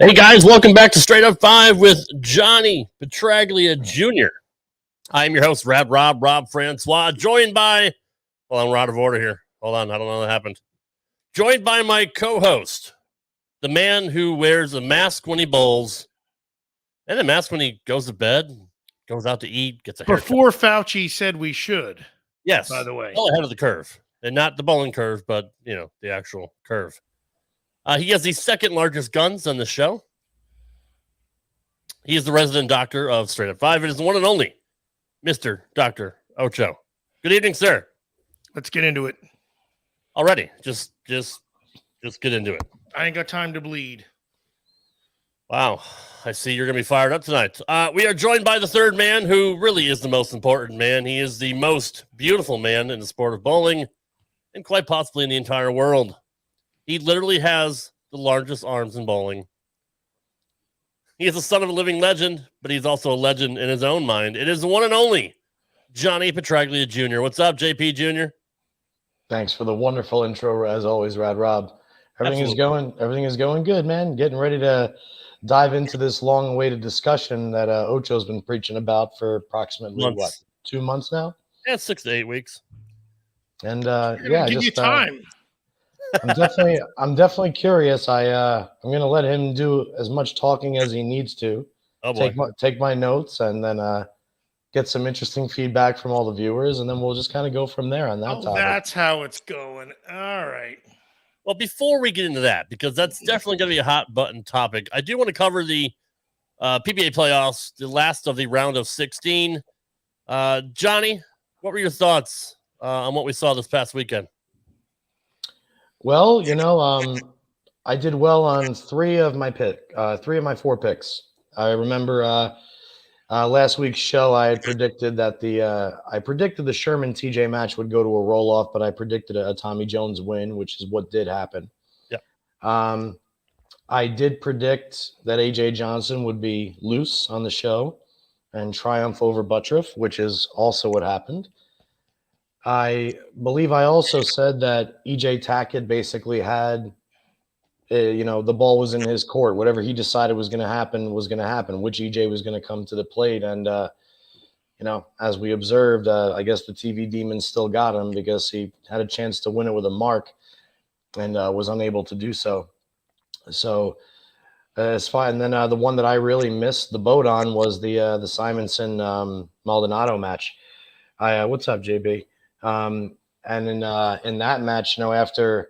Hey guys, welcome back to Straight Up 5 with Johnny Petraglia Jr. I'm your host, Rob Francois, joined by, well, I'm out of order here. Hold on, I don't know what happened. Joined by my co-host, the man who wears a mask when he bowls, and a mask when he goes to bed, goes out to eat, gets a haircut. Before Fauci said we should. Yes, by the way. Well ahead of the curve. And not the bowling curve, but, the actual curve. He has the second largest guns on the show. He is the resident doctor of Straight Up 5. It is the one and only Mr. Dr. Ocho. Good evening, sir. Let's get into it. Already. Just get into it. I ain't got time to bleed. Wow. I see you're going to be fired up tonight. We are joined by the third man who really is the most important man. He is the most beautiful man in the sport of bowling and quite possibly in the entire world. He literally has the largest arms in bowling. He is the son of a living legend, but he's also a legend in his own mind. It is the one and only Johnny Petraglia Jr. What's up, JP Jr.? Thanks for the wonderful intro, as always, Rob. Everything is going good, man. Getting ready to dive into this long-awaited discussion that Ocho's been preaching about for approximately 2 months now? Yeah, 6 to 8 weeks. And give you time. I'm definitely curious. I'm gonna let him do as much talking as he needs to. Oh boy. Take my notes and then get some interesting feedback from all the viewers, and then we'll just kind of go from there on that topic. That's how it's going. All right. Well, before we get into that, because that's definitely going to be a hot button topic, I do want to cover the PBA Playoffs, the last of the round of 16. Johnny, what were your thoughts on what we saw this past weekend? Well, I did well on three of my 4 picks. I remember last week's show I had predicted that the Sherman TJ match would go to a roll off, but I predicted a Tommy Jones win, which is what did happen. Yeah. I did predict that AJ Johnson would be loose on the show and triumph over Buttriff, which is also what happened. I believe I also said that EJ Tackett basically had, the ball was in his court. Whatever he decided was going to happen, which EJ was going to come to the plate. And, as we observed, I guess the TV demons still got him because he had a chance to win it with a mark and was unable to do so. So it's fine. And then the one that I really missed the boat on was the Simonson Maldonado match. What's up, JB? And in that match, after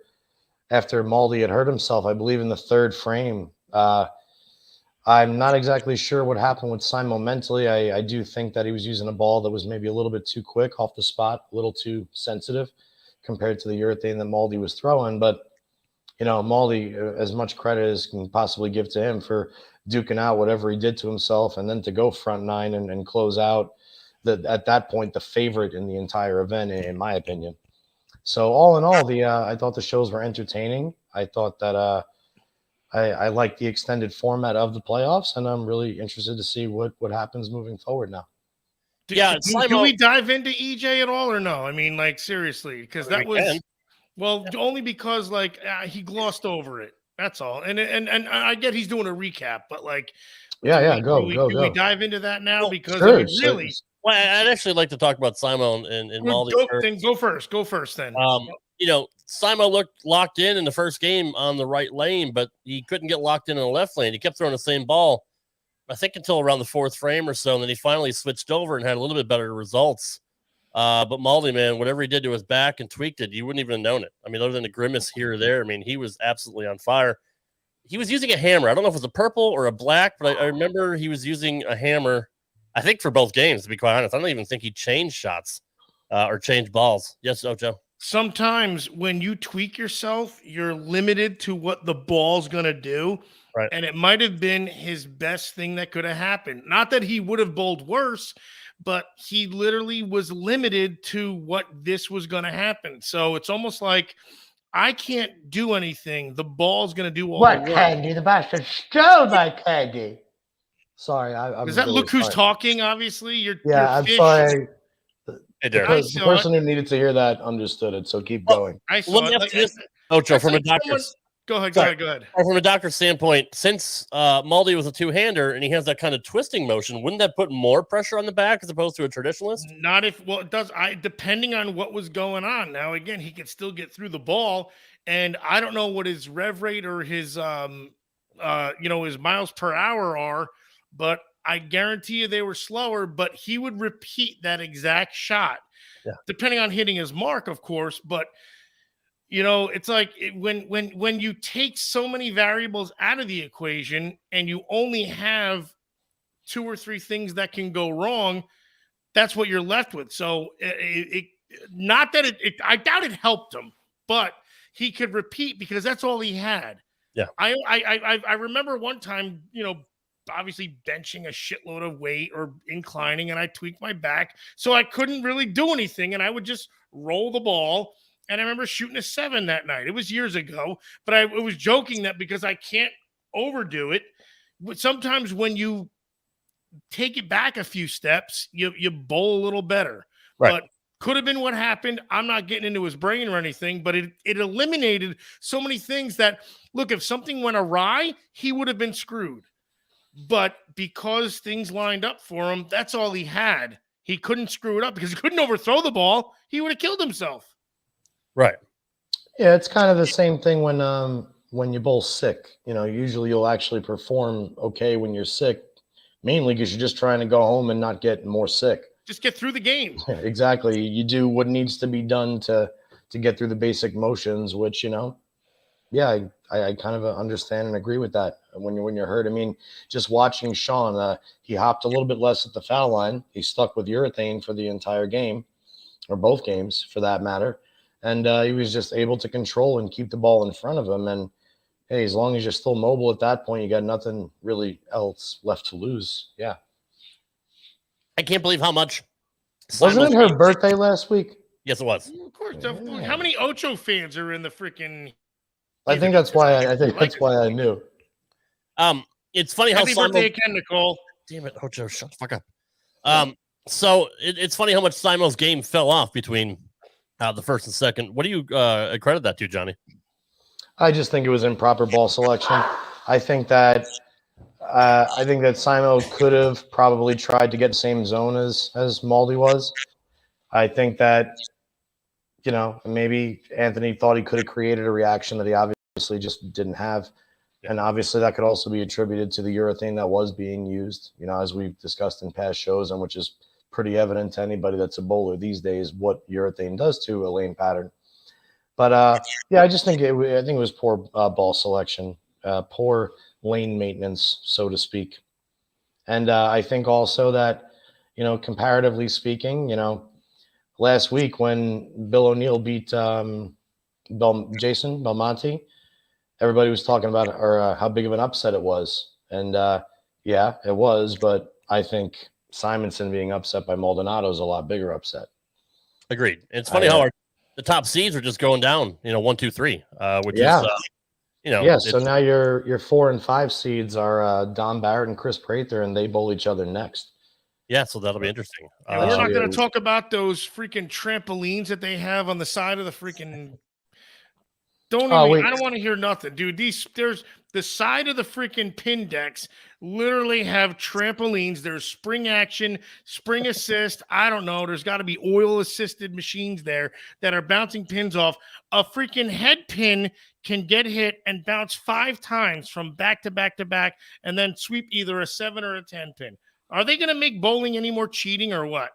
Maldi had hurt himself, I believe in the third frame, I'm not exactly sure what happened with Simon mentally. I do think that he was using a ball that was maybe a little bit too quick off the spot, a little too sensitive compared to the urethane that Maldi was throwing. But, Maldi, as much credit as can possibly give to him for duking out whatever he did to himself and then to go front nine and close out at that point, the favorite in the entire event, in my opinion. So all in all, I thought the shows were entertaining. I thought that I liked the extended format of the playoffs, and I'm really interested to see what happens moving forward now. Do we dive into EJ at all or no? I mean, seriously, because that was only because he glossed over it. That's all. And I get he's doing a recap, but go. Do we dive into that now? Because sure, really. Well, I'd actually like to talk about Simon and Maldi. Go first then. Simon looked locked in the first game on the right lane, but he couldn't get locked in the left lane. He kept throwing the same ball, I think, until around the fourth frame or so, and then he finally switched over and had a little bit better results. But Maldi, man, whatever he did to his back and tweaked it, you wouldn't even have known it. I mean, other than a grimace here or there, I mean, he was absolutely on fire. He was using a hammer. I don't know if it was a purple or a black, but I remember he was using a hammer, I think, for both games, to be quite honest. I don't even think he changed shots or changed balls. Yes, Ocho? Sometimes when you tweak yourself, you're limited to what the ball's going to do. Right. And it might have been his best thing that could have happened. Not that he would have bowled worse, but he literally was limited to what this was going to happen. So it's almost like I can't do anything. The ball's going to do all the work. What candy? The bastard stole my candy. Sorry, I'm Does that really look who's sorry. talking? Obviously, I'm sorry. Hey, The person who needed to hear that understood it. So keep going. I saw it. Ocho, from a doctor's Go ahead. Sorry. Go ahead. From a doctor's standpoint, since Maldi was a two-hander and he has that kind of twisting motion, wouldn't that put more pressure on the back as opposed to a traditionalist? Not if, well, it does. Depending on what was going on. Now, again, he could still get through the ball, and I don't know what his rev rate or his his miles per hour are, but I guarantee you they were slower. But he would repeat that exact shot, depending on hitting his mark, of course. But it's like when you take so many variables out of the equation and you only have 2 or 3 things that can go wrong, that's what you're left with. So not that I doubt it helped him, but he could repeat because that's all he had. Yeah. I remember one time, obviously benching a shitload of weight or inclining, and I tweaked my back, so I couldn't really do anything, and I would just roll the ball. And I remember shooting a 7 that night. It was years ago, but I was joking that because I can't overdo it. But sometimes when you take it back a few steps, you bowl a little better. Right. But could have been what happened. I'm not getting into his brain or anything, but it eliminated so many things that, look, if something went awry, he would have been screwed. But because things lined up for him, that's all he had. He couldn't screw it up because he couldn't overthrow the ball. He would have killed himself. Right. Yeah, it's kind of the same thing when you're both sick. Usually you'll actually perform okay when you're sick, mainly because you're just trying to go home and not get more sick. Just get through the game. Exactly. You do what needs to be done to get through the basic motions, which, I kind of understand and agree with that when you're hurt. I mean, just watching Sean, he hopped a little bit less at the foul line. He stuck with urethane for the entire game, or both games for that matter. And he was just able to control and keep the ball in front of him. And, hey, as long as you're still mobile at that point, you got nothing really else left to lose. Yeah. I can't believe how much. Wasn't it her birthday last week? Yes, it was. Of course. Yeah. How many Ocho fans are in the freaking? I think that's why I knew. It's funny how Happy birthday again, Nicole. Damn it, Ocho, shut the fuck up. So it's funny how much Simo's game fell off between the first and second. What do you accredit that to, Johnny? I just think it was improper ball selection. I think that Simo could have probably tried to get the same zone as Maldi was. I think that maybe Anthony thought he could have created a reaction that he obviously just didn't have, and obviously that could also be attributed to the urethane that was being used. As we've discussed in past shows, and which is pretty evident to anybody that's a bowler these days what urethane does to a lane pattern. But I just think it was poor ball selection, poor lane maintenance, so to speak. And I think also that comparatively speaking, last week when Bill O'Neill beat Jason Belmonte, everybody was talking about how big of an upset it was. And yeah, it was, but I think Simonson being upset by Maldonado is a lot bigger upset. Agreed. It's funny how the top seeds are just going down, 1, 2, 3, which is, So now your 4 and 5 seeds are Don Barrett and Chris Prather, and they bowl each other next. Yeah, so that'll be interesting. We're not going to talk about those freaking trampolines that they have on the side of the freaking. I don't want to hear nothing, dude. There's the side of the freaking pin decks literally have trampolines. There's spring action, spring assist. I don't know. There's got to be oil assisted machines there that are bouncing pins off. A freaking head pin can get hit and bounce 5 times from back to back to back, and then sweep either a 7 or a 10 pin. Are they going to make bowling any more cheating or what?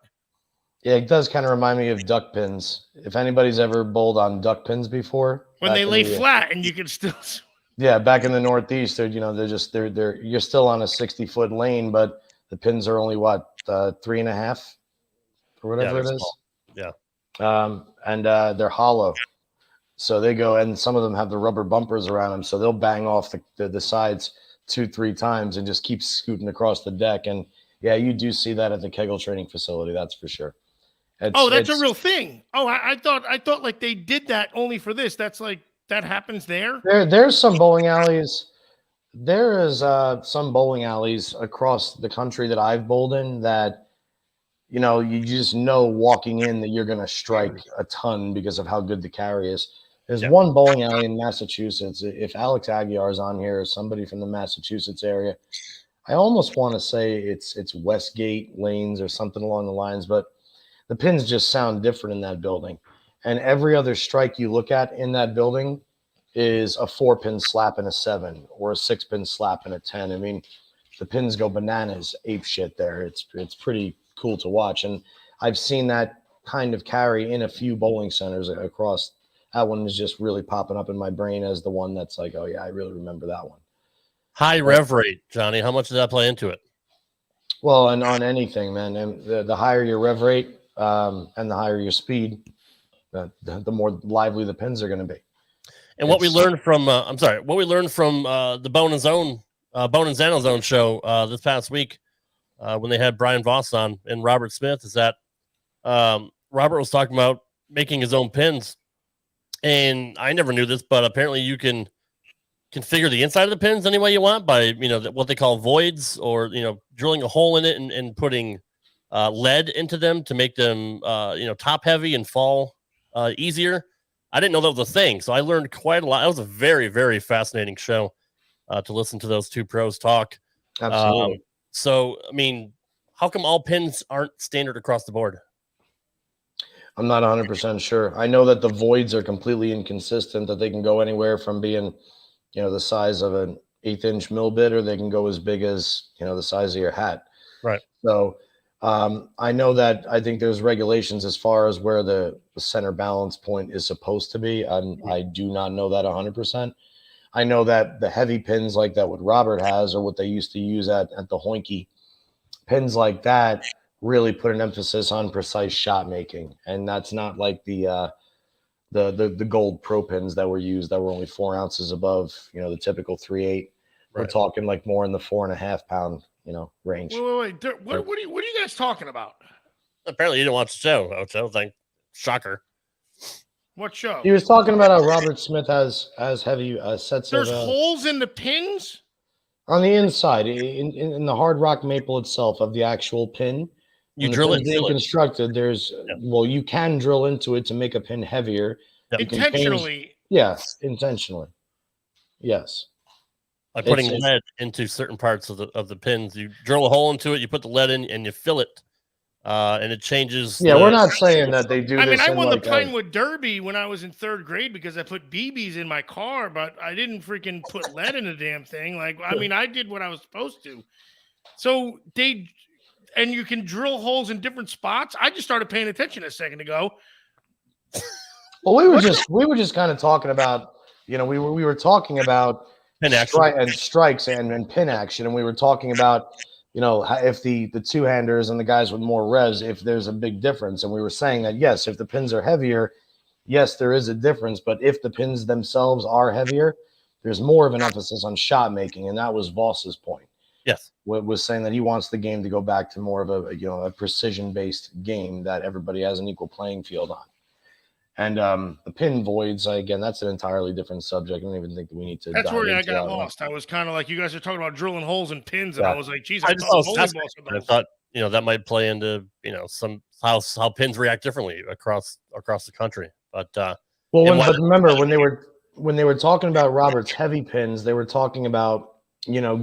Yeah, it does kind of remind me of duck pins. If anybody's ever bowled on duck pins before, when they lay flat and you can still. Yeah, back in the Northeast, they're you're still on a 60-foot lane, but the pins are only 3.5 or whatever it is. Small. Yeah. And they're hollow, so they go, and some of them have the rubber bumpers around them, so they'll bang off the sides 2-3 times and just keep scooting across the deck. And yeah, you do see that at the Kegel training facility, that's for sure. That's a real thing. Oh, I thought like they did that only for this. That's like that happens there. There's some bowling alleys. There is some bowling alleys across the country that I've bowled in that you just know walking in that you're going to strike a ton because of how good the carry is. There's Yeah. one bowling alley in Massachusetts. If Alex Aguiar is on here, or somebody from the Massachusetts area, I almost want to say it's Westgate Lanes or something along the lines, but the pins just sound different in that building. And every other strike you look at in that building is a 4-pin slap and a 7 or a 6-pin slap and a 10. I mean, the pins go bananas, ape shit there. It's pretty cool to watch. And I've seen that kind of carry in a few bowling centers across. That one is just really popping up in my brain as the one that's like, oh yeah, I really remember that one. High rev rate, Johnny. How much does that play into it? Well, and on anything, man, and the higher your rev rate and the higher your speed, the more lively the pins are going to be. And what we learned from, what we learned from the Bone and Zano Zone show this past week when they had Brian Voss on and Robert Smith is that Robert was talking about making his own pins. And I never knew this, but apparently you can configure the inside of the pins any way you want by, what they call voids or, drilling a hole in it and putting lead into them to make them, top heavy and fall easier. I didn't know that was a thing. So I learned quite a lot. It was a very, very fascinating show to listen to those two pros talk. Absolutely. So, I mean, how come all pins aren't standard across the board? I'm not 100% sure. I know that the voids are completely inconsistent, that they can go anywhere from being, the size of an 1/8-inch mill bit, or they can go as big as, the size of your hat. Right. So I know that I think there's regulations as far as where the center balance point is supposed to be. I do not know that 100%. I know that the heavy pins like that what Robert has or what they used to use at the Hoinky, pins like that really put an emphasis on precise shot making. And that's not like the gold pro pins that were used that were only 4 ounces above, the typical 3/8. We're talking like more in the 4.5 pound, range. Wait. What are you guys talking about? Apparently you didn't watch the show, Ocho. Shocker. What show? He was talking about how Robert Smith has heavy sets There's of holes in the pins on the inside in the hard rock maple itself of the actual pin. You when drill the it, pin's being constructed. There's you can drill into it to make a pin heavier. Yep. Intentionally. Intentionally. Yes. By putting lead into certain parts of the pins, you drill a hole into it, you put the lead in, and you fill it, and it changes. Yeah, we're not saying that they do. I mean, I won the Pinewood Derby when I was in 3rd grade because I put BBs in my car, but I didn't freaking put lead in the damn thing. Like, I mean, I did what I was supposed to. So and you can drill holes in different spots. I just started paying attention a second ago. Well, we were just kind of talking about, we were talking about pin action and strikes and pin action, and we were talking about, if the two-handers and the guys with more revs, if there's a big difference, and we were saying that yes, if the pins are heavier, yes, there is a difference, but if the pins themselves are heavier, there's more of an emphasis on shot making, and that was Voss's point. Yes, was saying that he wants the game to go back to more of a precision-based game that everybody has an equal playing field on. And the pin voids, again, that's an entirely different subject. I don't even think that we need to. That's where I got lost. I was kind of like, you guys are talking about drilling holes in pins, and I was like, geez, I thought that might play into some how pins react differently across the country. But but remember when they were talking about Robert's heavy pins, they were talking about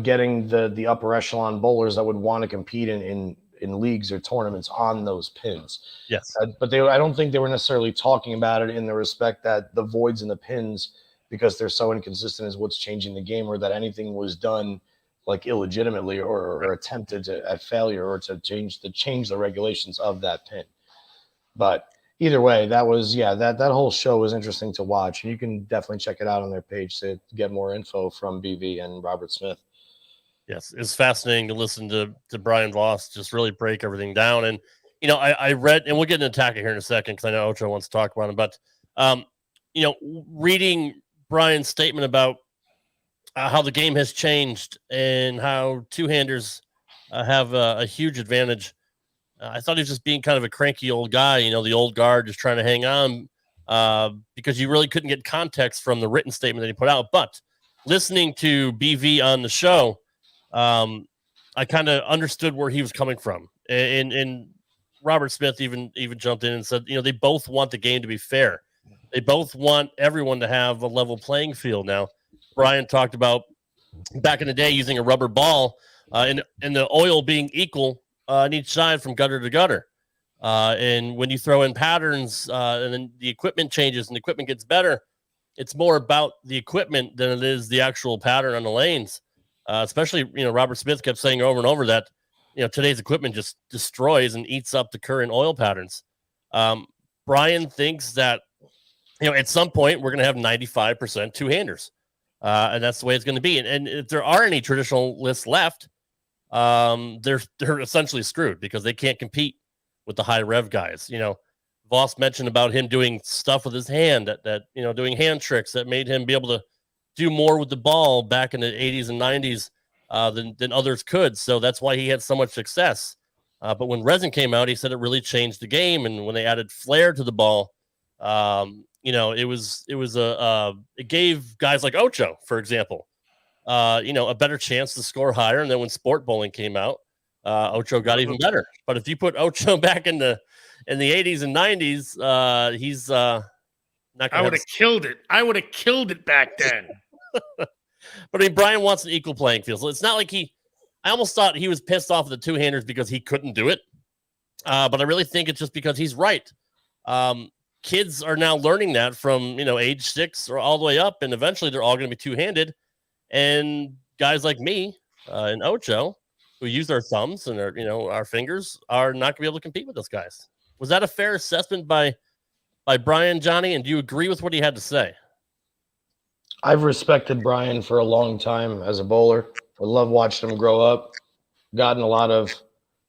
getting the upper echelon bowlers that would want to compete in leagues or tournaments on those pins. Yes. But I don't think they were necessarily talking about it in the respect that the voids in the pins, because they're so inconsistent, is what's changing the game, or that anything was done like illegitimately or attempted at failure or to change the regulations of that pin. But either way, that was, that whole show was interesting to watch. And you can definitely check it out on their page to get more info from BV and Robert Smith. Yes, it's fascinating to listen to Brian Voss just really break everything down. And, I read, and we'll get into Taka here in a second because I know Ocho wants to talk about him, but, reading Brian's statement about how the game has changed and how two-handers have a huge advantage. I thought he was just being kind of a cranky old guy, the old guard just trying to hang on because you really couldn't get context from the written statement that he put out. But listening to BV on the show, I kind of understood where he was coming from. And Robert Smith even jumped in and said, they both want the game to be fair. They both want everyone to have a level playing field. Now, Brian talked about back in the day using a rubber ball and the oil being equal on each side from gutter to gutter. And when you throw in patterns and then the equipment changes and the equipment gets better, it's more about the equipment than it is the actual pattern on the lanes. Especially, Robert Smith kept saying over and over that, today's equipment just destroys and eats up the current oil patterns. Brian thinks that, at some point we're going to have 95% two-handers. And that's the way it's going to be. And if there are any traditional lists left, they're essentially screwed because they can't compete with the high rev guys. Voss mentioned about him doing stuff with his hand that doing hand tricks that made him be able to do more with the ball back in the 80s and 90s than others could. So that's why he had so much success. But when resin came out, he said it really changed the game. And when they added flair to the ball, it gave guys like Ocho, for example, a better chance to score higher. And then when sport bowling came out, Ocho got even better. But if you put Ocho back in the 80s and 90s, he's not gonna I would have killed it. I would have killed it back then. But Brian wants an equal playing field. So it's not like I almost thought he was pissed off at the two-handers because he couldn't do it. But I really think it's just because he's right. Kids are now learning that from, age 6 or all the way up. And eventually they're all going to be two-handed. And guys like me and Ocho, who use our thumbs and our fingers, are not going to be able to compete with those guys. Was that a fair assessment by Brian, Johnny? And do you agree with what he had to say? I've respected Brian for a long time as a bowler. I love watching him grow up. Gotten a lot of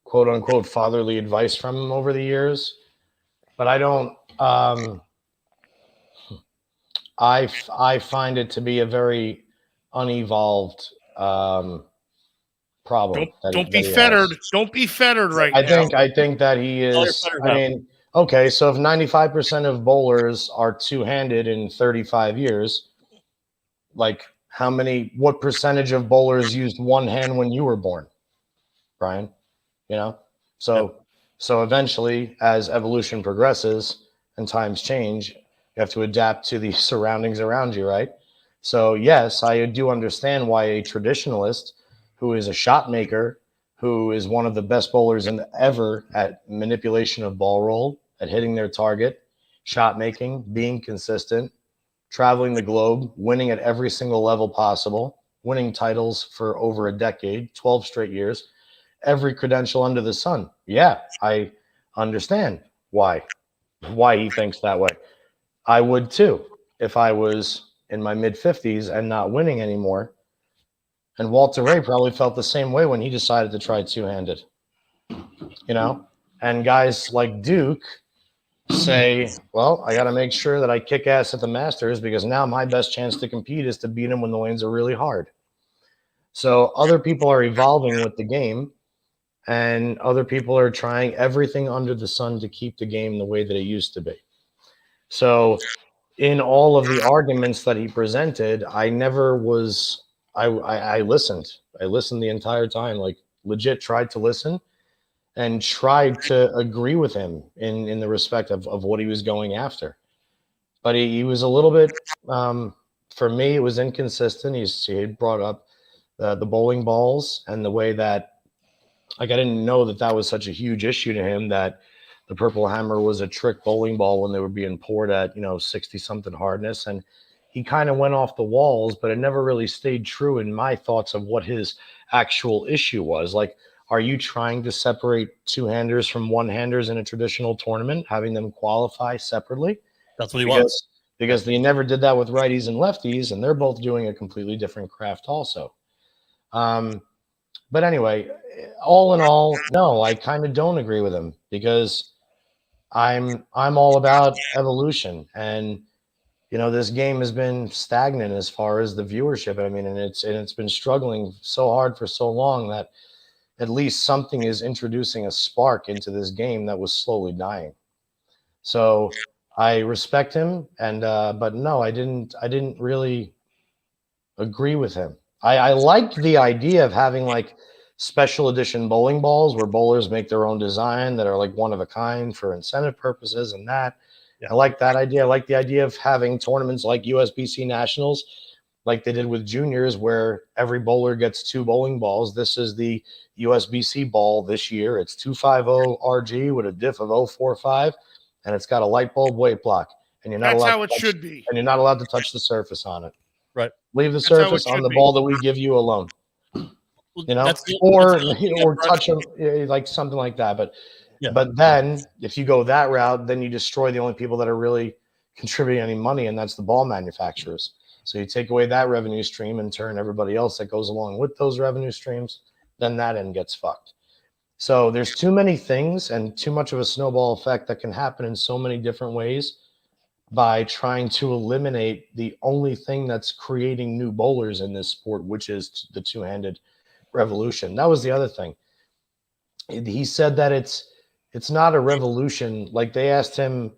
quote unquote fatherly advice from him over the years. But I don't I find it to be a very unevolved problem. Don't be fettered. Don't be fettered now. I think that he is. I mean, okay, so if 95% of bowlers are two-handed in 35 years, like what percentage of bowlers used one hand when you were born, Brian? So eventually, as evolution progresses and times change, you have to adapt to the surroundings around you, right? So yes, I do understand why a traditionalist who is a shot maker, who is one of the best bowlers ever at manipulation of ball roll, at hitting their target, shot making, being consistent, traveling the globe, winning at every single level possible, winning titles for over a decade, 12 straight years, every credential under the sun. Yeah, I understand why he thinks that way. I would too if I was in my mid-50s and not winning anymore. And Walter Ray probably felt the same way when he decided to try two-handed. And guys like Duke say, well, I got to make sure that I kick ass at the Masters because now my best chance to compete is to beat him when the lanes are really hard. So other people are evolving with the game, and other people are trying everything under the sun to keep the game the way that it used to be. So in all of the arguments that he presented, I never was – I listened. I listened the entire time, like legit tried to listen and tried to agree with him in the respect of what he was going after. But he was a little bit, for me, it was inconsistent. He had brought up the bowling balls and the way that, like, I didn't know that was such a huge issue to him, that the Purple Hammer was a trick bowling ball when they were being poured at, 60-something hardness. And he kind of went off the walls, but it never really stayed true in my thoughts of what his actual issue was. Like, are you trying to separate two-handers from one-handers in a traditional tournament, having them qualify separately? That's what he wants. Because they never did that with righties and lefties, and they're both doing a completely different craft also. But anyway, all in all, no, I kind of don't agree with him because I'm all about evolution. And, this game has been stagnant as far as the viewership. I mean, and it's been struggling so hard for so long that at least something is introducing a spark into this game that was slowly dying. So I respect him, and but no, I didn't really agree with him. I liked the idea of having like special edition bowling balls where bowlers make their own design that are like one of a kind for incentive purposes and that. Yeah. I like that idea. I like the idea of having tournaments like USBC Nationals, like they did with juniors, where every bowler gets 2 bowling balls. This is the USBC ball this year. It's 250 RG with a diff of 045, and it's got a light bulb weight block. And you're not That's allowed how to it touch, should be. and you're not allowed to touch the surface on it. Right. Leave the That's how it surface on should the be. ball that we give you alone. Well, You know, that's or the thing or that touch them like something like that. Yeah. But then if you go that route, then you destroy the only people that are really contributing any money, and that's the ball manufacturers. So you take away that revenue stream and turn everybody else that goes along with those revenue streams, then that end gets fucked. So there's too many things and too much of a snowball effect that can happen in so many different ways by trying to eliminate the only thing that's creating new bowlers in this sport, which is the two-handed revolution. That was the other thing. He said that it's not a revolution. Like they asked him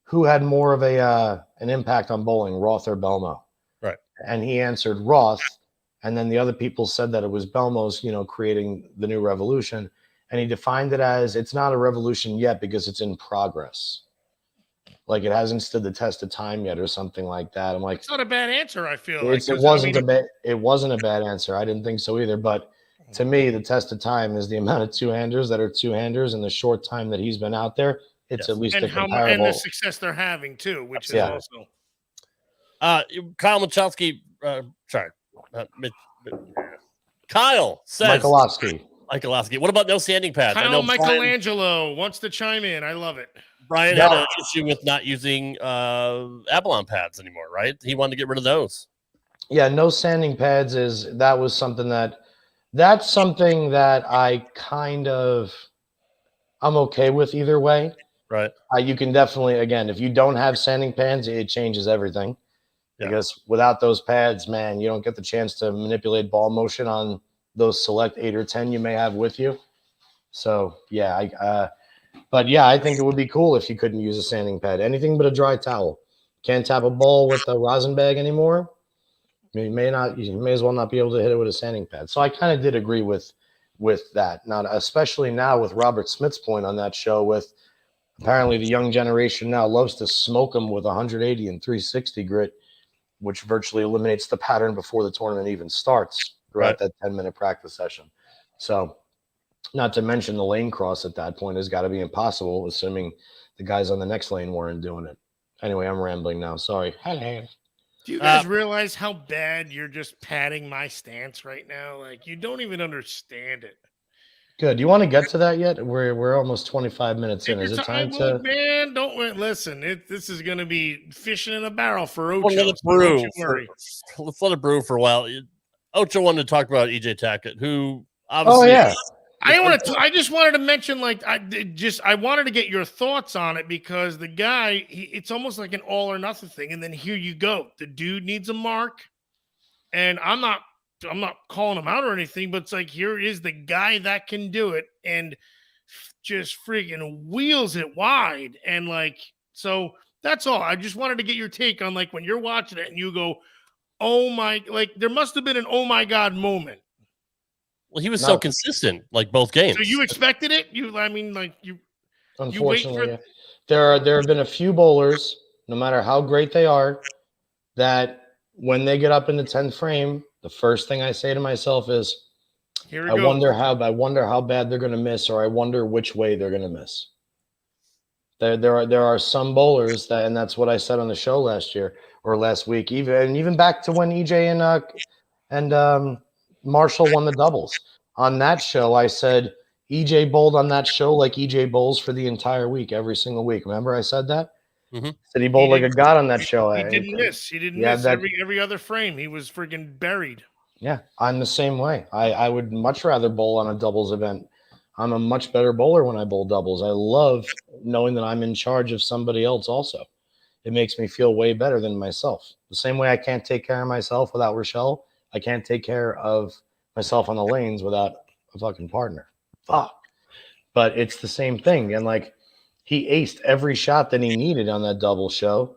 who had more of an impact on bowling, Roth or Belmo. Right. And he answered Roth. And then the other people said that it was Belmo's, creating the new revolution. And he defined it as it's not a revolution yet because it's in progress. Like it hasn't stood the test of time yet or something like that. I'm like, It's not a bad answer, I feel it wasn't a bad answer. I didn't think so either. But to me, the test of time is the amount of two-handers that are two-handers in the short time that he's been out there. It's at least and a how comparable. and the success they're having too, which is also. Kyle Michalski, Kyle says Michalowski. What about no standing pads? Kyle Michelangelo wants to chime in. I love it. Brian had an issue with not using Avalon pads anymore, right? He wanted to get rid of those. Yeah, no sanding pads that's something that I I'm okay with either way. Right. You can definitely, again, if you don't have sanding pads, it changes everything. Yeah. Because without those pads, man, you don't get the chance to manipulate ball motion on those select 8 or 10 you may have with you. So yeah, but yeah, I think it would be cool if you couldn't use a sanding pad. Anything but a dry towel. Can't tap a ball with a rosin bag anymore. You may as well not be able to hit it with a sanding pad. So I kind of did agree with that. Now, especially now with Robert Smith's point on that show, with apparently the young generation now loves to smoke them with 180 and 360 grit, which virtually eliminates the pattern before the tournament even starts throughout that 10-minute practice session. So not to mention the lane cross at that point has got to be impossible, assuming the guys on the next lane weren't doing it. Anyway, I'm rambling now. Sorry. Do you guys realize how bad you're just padding my stance right now? Like, you don't even understand it. Good. Do you want to get to that yet? We're almost 25 minutes in. Is it time to? Man, don't listen. This is going to be fishing in a barrel for Ocho. Let's let it brew for a while. Ocho wanted to talk about EJ Tackett, who obviously. Oh yeah. I just wanted to mention, I wanted to get your thoughts on it because the guy, it's almost like an all or nothing thing. And then here you go. The dude needs a mark. And I'm not calling him out or anything, but it's like, here is the guy that can do it and just freaking wheels it wide. And so that's all. I just wanted to get your take on when you're watching it and you go, oh my, there must've been an, oh my God moment. Well, he was so consistent, both games. So you expected it? Unfortunately, there have been a few bowlers, no matter how great they are, that when they get up in the 10th frame, the first thing I say to myself is, I wonder how bad they're going to miss, or I wonder which way they're going to miss. There are some bowlers and that's what I said on the show last week, even back to when EJ and Marshall won the doubles. On that show, I said EJ bowled on that show like EJ bowls for the entire week, every single week. Remember I said that? Mm-hmm. Said he bowled like a god on that show. He didn't miss. He didn't miss every other frame. He was freaking buried. Yeah, I'm the same way. I would much rather bowl on a doubles event. I'm a much better bowler when I bowl doubles. I love knowing that I'm in charge of somebody else also. It makes me feel way better than myself. The same way I can't take care of myself without Rochelle, I can't take care of myself on the lanes without a fucking partner. Fuck. But it's the same thing. And he aced every shot that he needed on that double show.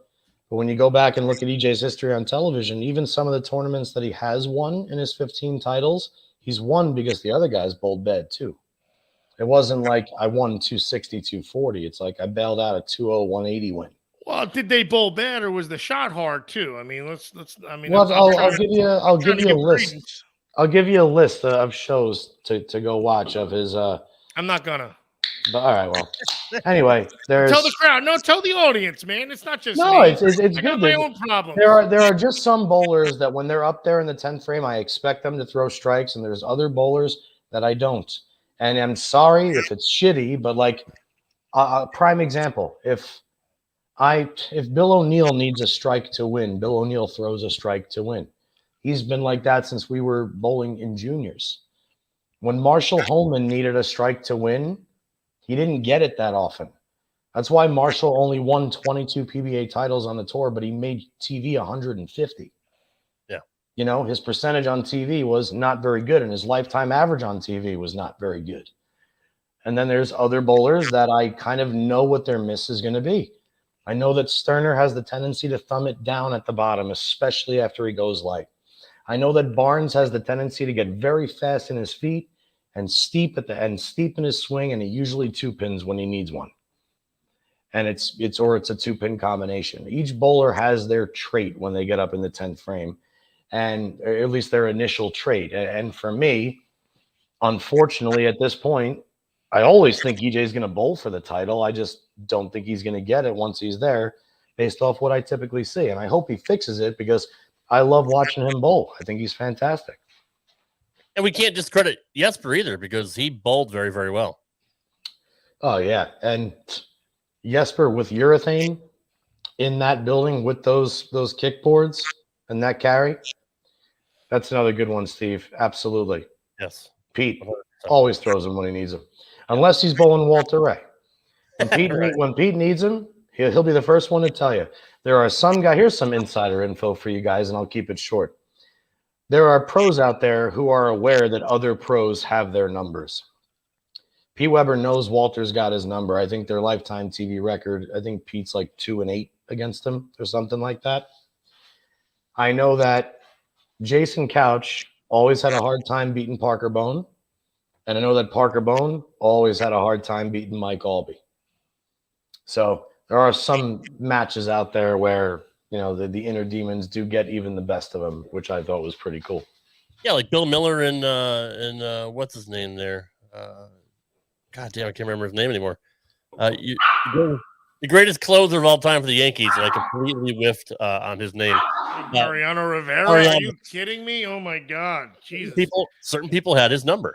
But when you go back and look at EJ's history on television, even some of the tournaments that he has won in his 15 titles, he's won because the other guys bowled bad too. It wasn't like I won 260, 240. It's like I bailed out a 2-0, 180 win. Well, did they bowl bad or was the shot hard too? I mean, let's. I mean, Well, I'll give you trying to a give list. credence. I'll give you a list of shows to go watch of his. I'm not gonna. But all right, well, anyway, there's Tell the crowd. No, tell the audience, man. It's not just no, me. it's I good. got my own problems. There are just some bowlers that when they're up there in the 10th frame, I expect them to throw strikes, and there's other bowlers that I don't. And I'm sorry if it's shitty, but like prime example, if Bill O'Neill needs a strike to win, Bill O'Neill throws a strike to win. He's been like that since we were bowling in juniors. When Marshall Holman needed a strike to win, he didn't get it that often. That's why Marshall only won 22 PBA titles on the tour, but he made TV 150. Yeah. You know, his percentage on TV was not very good, and his lifetime average on TV was not very good. And then there's other bowlers that I kind of know what their miss is going to be. I know that Sterner has the tendency to thumb it down at the bottom, especially after he goes light. I know that Barnes has the tendency to get very fast in his feet and steep in his swing, and he usually two pins when he needs one. And it's a 2-pin combination. Each bowler has their trait when they get up in the 10th frame, and or at least their initial trait. And for me, unfortunately, at this point, I always think EJ is going to bowl for the title. I just don't think he's going to get it once he's there, based off what I typically see. And I hope he fixes it because I love watching him bowl. I think he's fantastic. And we can't discredit Jesper either because he bowled very, very well. Oh yeah, and Jesper with urethane in that building with those kickboards and that carry. That's another good one, Steve. Absolutely. Yes. Pete always throws him when he needs him, unless he's bowling Walter Ray. When Pete needs him, he'll be the first one to tell you. There are some guys. Here's some insider info for you guys, and I'll keep it short. There are pros out there who are aware that other pros have their numbers. Pete Weber knows Walter's got his number. I think their lifetime TV record, I think Pete's like 2-8 against him or something like that. I know that Jason Couch always had a hard time beating Parker Bone. And I know that Parker Bone always had a hard time beating Mike Albee. So there are some matches out there where, you know, the inner demons do get even the best of them, which I thought was pretty cool. Yeah, like Bill Miller and what's his name there? God damn, I can't remember his name anymore. The greatest closer of all time for the Yankees, and I completely whiffed on his name. Mariano Rivera? Are you kidding me? Oh my God, Jesus! Certain people had his number.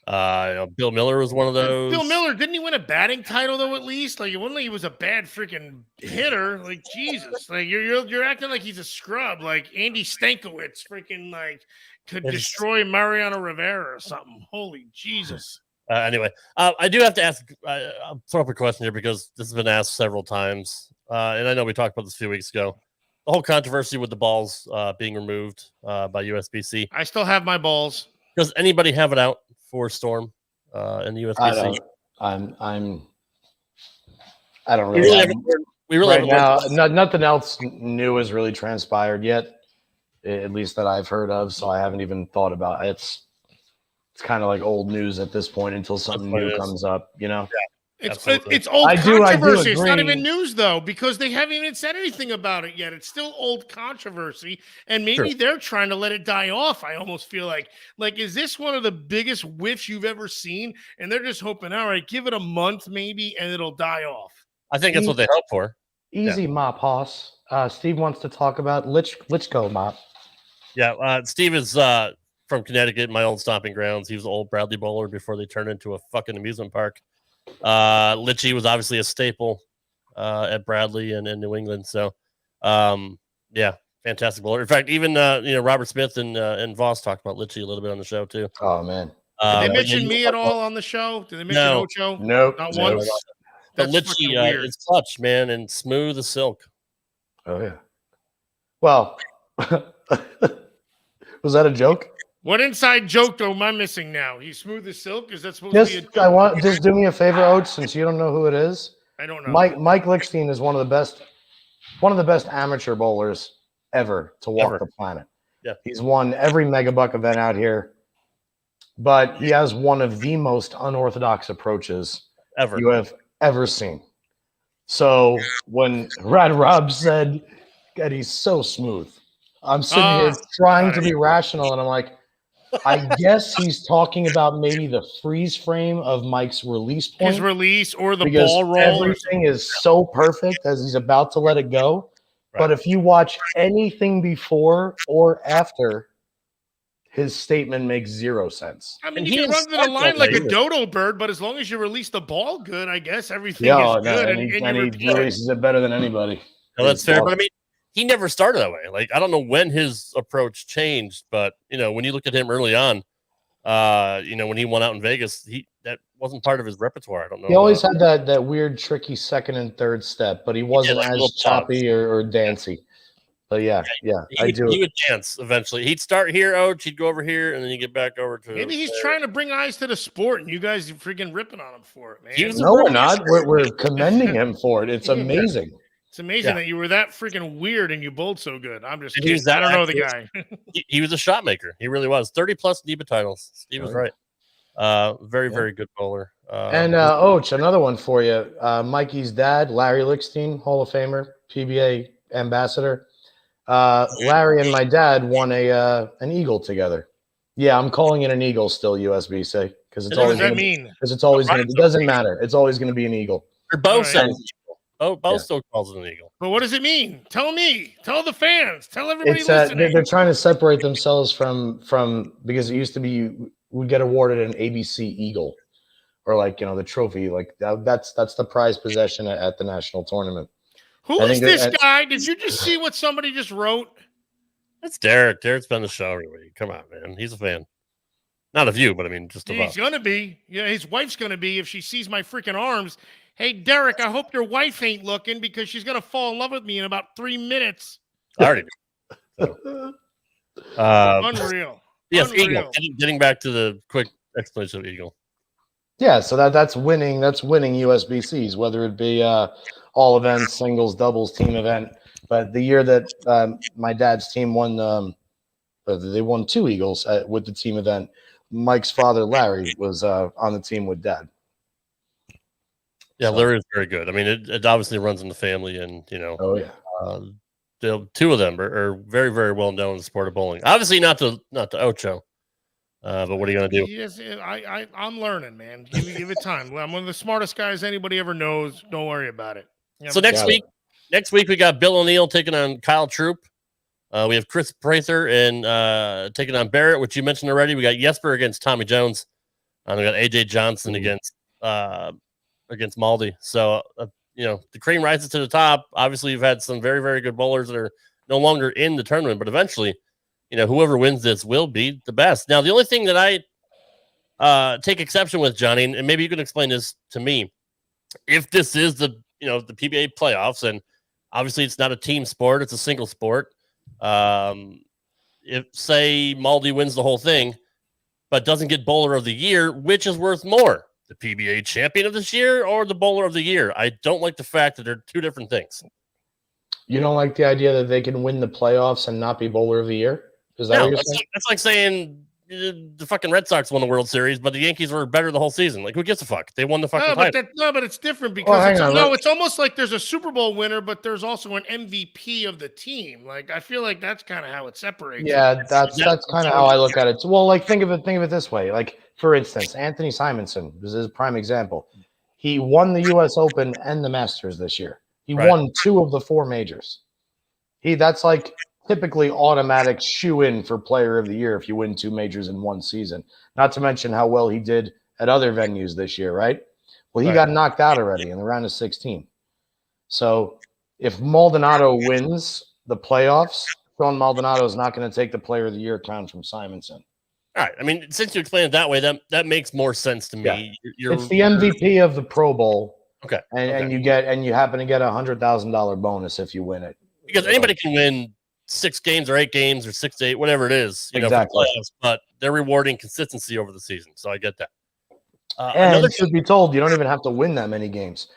Bill Miller was one of those. Bill Miller, didn't he win a batting title though? At least, like, it wasn't like he was a bad freaking hitter. Like, Jesus, like you're acting like he's a scrub. Like Andy Stankiewicz, freaking like could destroy Mariano Rivera or something. Holy Jesus! Anyway, I do have to ask. I'll throw up a question here because this has been asked several times, and I know we talked about this a few weeks ago. The whole controversy with the balls being removed by USBC. I still have my balls. Does anybody have it out for Storm in the USBC? I don't really. We really right now. Nothing else new has really transpired yet, at least that I've heard of. So I haven't even thought about it. It's kind of like old news at this point until something new comes up, you know? Yeah, it's old controversy. It's not agree. even news, though, because they haven't even said anything about it yet. It's still old controversy, and maybe they're trying to let it die off. I almost feel like, is this one of the biggest whiffs you've ever seen? And they're just hoping, all right, give it a month maybe, and it'll die off. I think that's what they hope for. Easy, Mop Hoss. Steve wants to talk about Let's go, Mop. Yeah, Steve is from Connecticut, my old stomping grounds. He was an old Bradley bowler before they turned into a fucking amusement park. Litchie was obviously a staple at Bradley and in New England. So, yeah, fantastic bowler. In fact, even Robert Smith and Voss talked about Litchie a little bit on the show too. Oh man, did they mention me at all on the show? Did they mention Ocho? Nope, not once. But Litchie is clutch, man, and smooth as silk. Oh yeah. Well, was that a joke? What inside joke though am I missing now? He's smooth as silk. Is that supposed to be a joke? Just do me a favor, Oates, since you don't know who it is. I don't know. Mike Lichstein is one of the best amateur bowlers ever to walk the planet. Yeah. He's won every megabuck event out here, but he has one of the most unorthodox approaches you have ever seen. So when Rad Rob said, God, he's so smooth. I'm sitting here trying to be rational, and I'm like, I guess he's talking about maybe the freeze frame of Mike's release point. His release or the because ball roll. everything is so perfect as he's about to let it go. Right. But if you watch anything before or after, his statement makes zero sense. I mean, And you he can didn't run to the start line that like way a either. dodo bird, but as long as you release the ball good, I guess everything Yeah, is good. and And he you repeat it. releases it better than anybody. No, that's fair. But I mean, he never started that way. Like, I don't know when his approach changed, but when you look at him early on, when he went out in Vegas, that wasn't part of his repertoire. I don't know. He always had that weird, tricky second and third step, but he wasn't like as choppy or dancey. But yeah, I do. He would dance eventually. He'd start here, he'd go over here, and then you get back over to. Maybe he's trying to bring eyes to the sport, and you guys are freaking ripping on him for it, man. No, we're not. We're commending him for it. It's amazing. It's amazing that you were that freaking weird and you bowled so good. I'm just And kidding. I don't know the guy. he was a shot maker. He really was. 30+ NEBA titles. Steve was right. Very, very good bowler. And Och, another one for you. Mikey's dad, Larry Lickstein, Hall of Famer, PBA ambassador. Larry and my dad won an eagle together. Yeah, I'm calling it an eagle still, USBC, because it's always. What does that mean? Because it's always going to. It doesn't matter. It's always going to be an eagle. Bo says Bo still calls it an eagle. But what does it mean? Tell me. Tell the fans. Tell everybody It's listening. they're trying to separate themselves from because it used to be you would get awarded an ABC Eagle, or the trophy. Like that's the prize possession at the national tournament. Who is this guy? Did you just see what somebody just wrote? That's Derek. Derek's been on the show every week. Come on, man. He's a fan. Not of you, but I mean, just of us. He's going to be. Yeah, his wife's going to be if she sees my freaking arms. Hey, Derek, I hope your wife ain't looking because she's going to fall in love with me in about 3 minutes. I already do. So. Unreal. Yes, Unreal. Eagle. Getting back to the quick explanation of Eagle. Yeah, so that's winning. That's winning USBCs, whether it be all events, singles, doubles, team event. But the year that my dad's team won, they won 2 Eagles with the team event. Mike's father, Larry, was on the team with Dad. Yeah, Larry is very good. I mean, it obviously runs in the family, and Oh yeah. The 2 of them are very, very well known in the sport of bowling. Obviously, not to Ocho, but what are you going to do? Yes, I'm learning, man. Give it time. I'm one of the smartest guys anybody ever knows. Don't worry about it. So next week we got Bill O'Neill taking on Kyle Troop. We have Chris Prather and taking on Barrett, which you mentioned already. We got Jesper against Tommy Jones, and we got AJ Johnson against Maldy. So the cream rises to the top. Obviously, you've had some very, very good bowlers that are no longer in the tournament, but eventually, whoever wins this will be the best. Now, the only thing that I take exception with, Johnny, and maybe you can explain this to me, if this is the PBA playoffs, and obviously it's not a team sport, it's a single sport. If say Maldy wins the whole thing, but doesn't get bowler of the year, which is worth more? The PBA champion of this year or the bowler of the year? I don't like the fact that they're 2 different things. You don't like the idea that they can win the playoffs and not be bowler of the year? Is that what you're saying? That's like saying the fucking Red Sox won the World Series, but the Yankees were better the whole season. Like, who gives a fuck? They won the fucking title. But it's different because it's almost like there's a Super Bowl winner, but there's also an MVP of the team. Like, I feel like that's kind of how it separates. Yeah, that's kind of how I look at it. Well, like think of it this way. Like, for instance, Anthony Simonson, this is a prime example. He won the US Open and the Masters this year. He won 2 of the 4 majors. That's like typically automatic shoe-in for player of the year if you win 2 majors in 1 season. Not to mention how well he did at other venues this year, right? Well, he got knocked out already in the round of 16. So if Maldonado wins the playoffs, Sean Maldonado is not going to take the player of the year crown from Simonson. All right. I mean, since you explained it that way, that makes more sense to me. Yeah. It's the MVP of the Pro Bowl. Okay. And you happen to get $100,000 bonus if you win it. Because anybody can win 6 games or 8 games or 6 to 8, whatever it is, exactly. For playoffs, but they're rewarding consistency over the season. So I get that. And should be told, you don't even have to win that many games.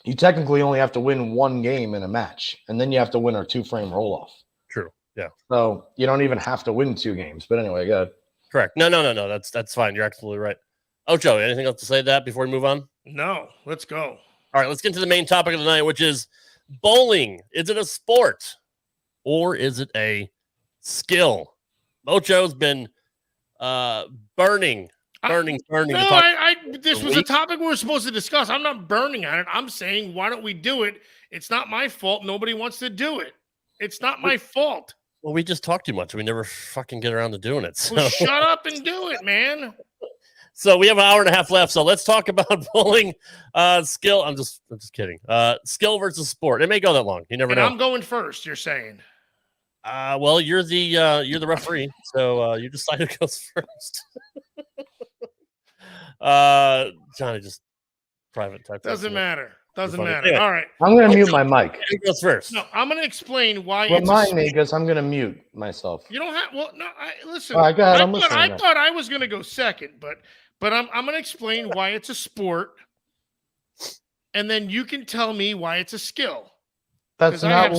You technically only have to win 1 game in a match, and then you have to win our 2-frame roll-off. True. Yeah. So you don't even have to win 2 games. But anyway, go ahead. Correct. No. That's fine. You're absolutely right. Ocho, anything else to say to that before we move on? No, let's go. All right, let's get to the main topic of the night, which is bowling. Is it a sport or is it a skill? Mocho's been burning. No, this was a weeks. topic we were supposed to discuss. I'm not burning on it. I'm saying, why don't we do it? It's not my fault. Nobody wants to do it. It's not my fault. Well, we just talk too much. We never fucking get around to doing it. So. Well, shut up and do it, man. So we have an hour and a half left. So let's talk about bowling skill. I'm just kidding. Skill versus sport. It may go that long. You never know. I'm going first. You're saying. Well, you're the referee, so you decide who goes first. Johnny just private type. Doesn't matter. Doesn't matter. Anyway, all right. I'm going to mute my mic. Who goes first? No, I'm going to explain why. Remind me, because I'm going to mute myself. You don't have. Well, no. Listen. All right, go ahead. I thought I was going to go second, but I'm going to explain why it's a sport, and then you can tell me why it's a skill. That's not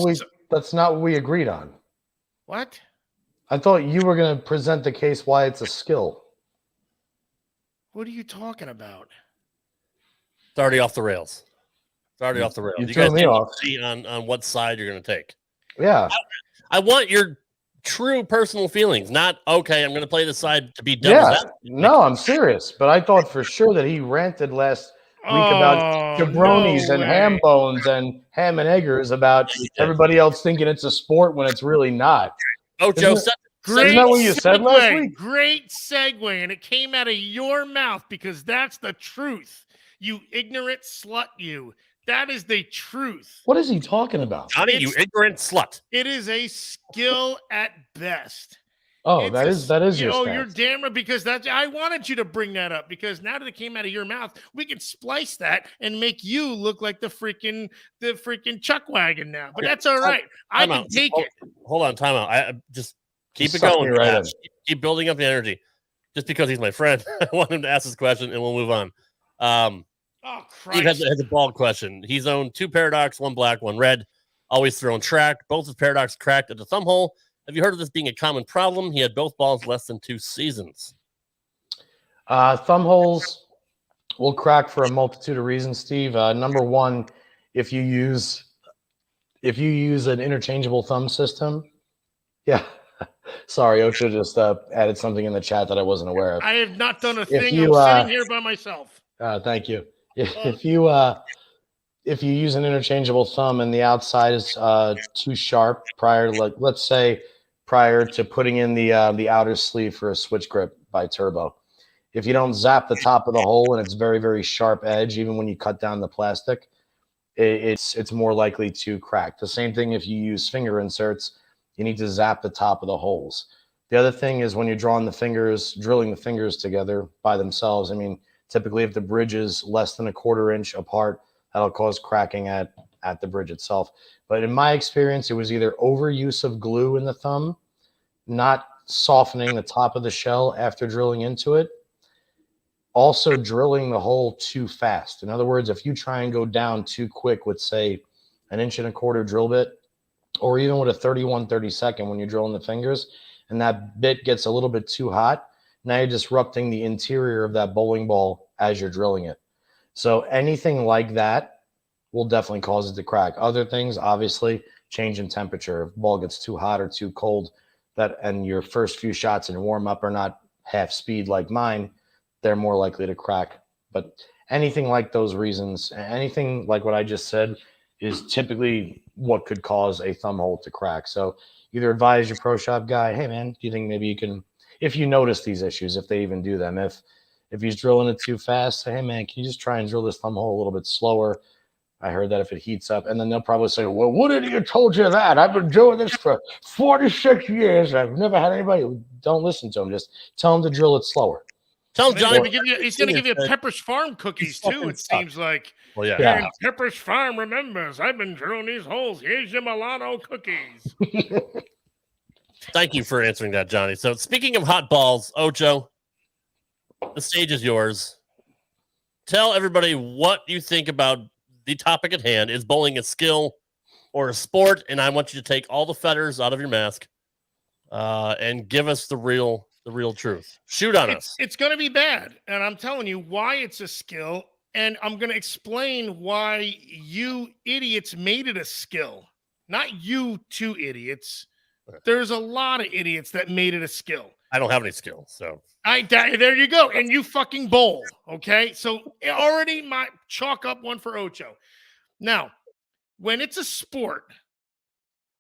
what we agreed on. What? I thought you were going to present the case why it's a skill. What are you talking about? It's already off the rails. You You threw guys me can off. see on what side you're going to take. Yeah. I want your true personal feelings, not okay. I'm going to play the side to be done. Yeah. No, I'm serious. But I thought for sure that he ranted last week about jabronis and ham bones and ham and eggers about everybody else thinking it's a sport when it's really not. Oh, Joe, Isn't that what you said last week? Great segue, and it came out of your mouth because that's the truth. You ignorant slut, you. That is the truth. What is he talking about? Johnny, you ignorant slut. It is a skill at best. Oh, that is your Oh, stance. you're damn right, because I wanted you to bring that up, because now that it came out of your mouth, we can splice that and make you look like the freaking chuck wagon now. But that's all right. I can take it. Hold on, time out. I just keep it Suck going. me right in. Keep building up the energy. Just because he's my friend, I want him to ask this question, and we'll move on. Oh, Steve Christ. has a bald question. He's owned 2 Paradox, 1 black, 1 red. Always thrown track. Both his Paradox cracked at the thumb hole. Have you heard of this being a common problem? He had both balls less than 2 seasons. Thumb holes will crack for a multitude of reasons, Steve. Number one, if you use an interchangeable thumb system. Yeah. Sorry, Ocha just added something in the chat that I wasn't aware of. I have not done a thing. I'm sitting here by myself. Thank you. If you use an interchangeable thumb and the outside is too sharp prior to putting in the outer sleeve for a switch grip by Turbo, if you don't zap the top of the hole and it's very, very sharp edge, even when you cut down the plastic, it's more likely to crack. The same thing if you use finger inserts, you need to zap the top of the holes. The other thing is when you're drilling the fingers together by themselves. I mean, typically if the bridge is less than a 1/4 inch apart, that'll cause cracking at the bridge itself. But in my experience, it was either overuse of glue in the thumb, not softening the top of the shell after drilling into it, also drilling the hole too fast. In other words, if you try and go down too quick with, say, 1 1/4 inch drill bit, or even with a 31/32 when you're drilling the fingers, and that bit gets a little bit too hot, now you're disrupting the interior of that bowling ball as you're drilling it. So anything like that will definitely cause it to crack. Other things, obviously, change in temperature. If the ball gets too hot or too cold, and your first few shots in warm up are not half speed like mine, they're more likely to crack. But anything like those reasons, anything like what I just said, is typically what could cause a thumb hole to crack. So either advise your pro shop guy, hey man, do you think maybe you can, if you notice these issues, if they even do them, if he's drilling it too fast, say, hey man, can you just try and drill this thumb hole a little bit slower? I heard that if it heats up, and then they'll probably say, well, what idiot told you that? I've been doing this for 46 years. I've never had anybody. Don't listen to him. Just tell him to drill it slower. Tell him, Johnny. He's going to give you Pepper's Farm cookies, too, it seems like. Well, yeah. And Pepper's Farm remembers, I've been drilling these holes. Here's your Milano cookies. Thank you for answering that, Johnny. So speaking of hot balls, Ocho, the stage is yours. Tell everybody what you think about the topic at hand. Is bowling a skill or a sport? And I want you to take all the feathers out of your mask and give us the real truth. Shoot on us. It's going to be bad. And I'm telling you why it's a skill. And I'm going to explain why you idiots made it a skill. Not you two idiots. There's a lot of idiots that made it a skill. I don't have any skills, so. There you go. And you fucking bowl, okay? So already my chalk up one for Ocho. Now, when it's a sport,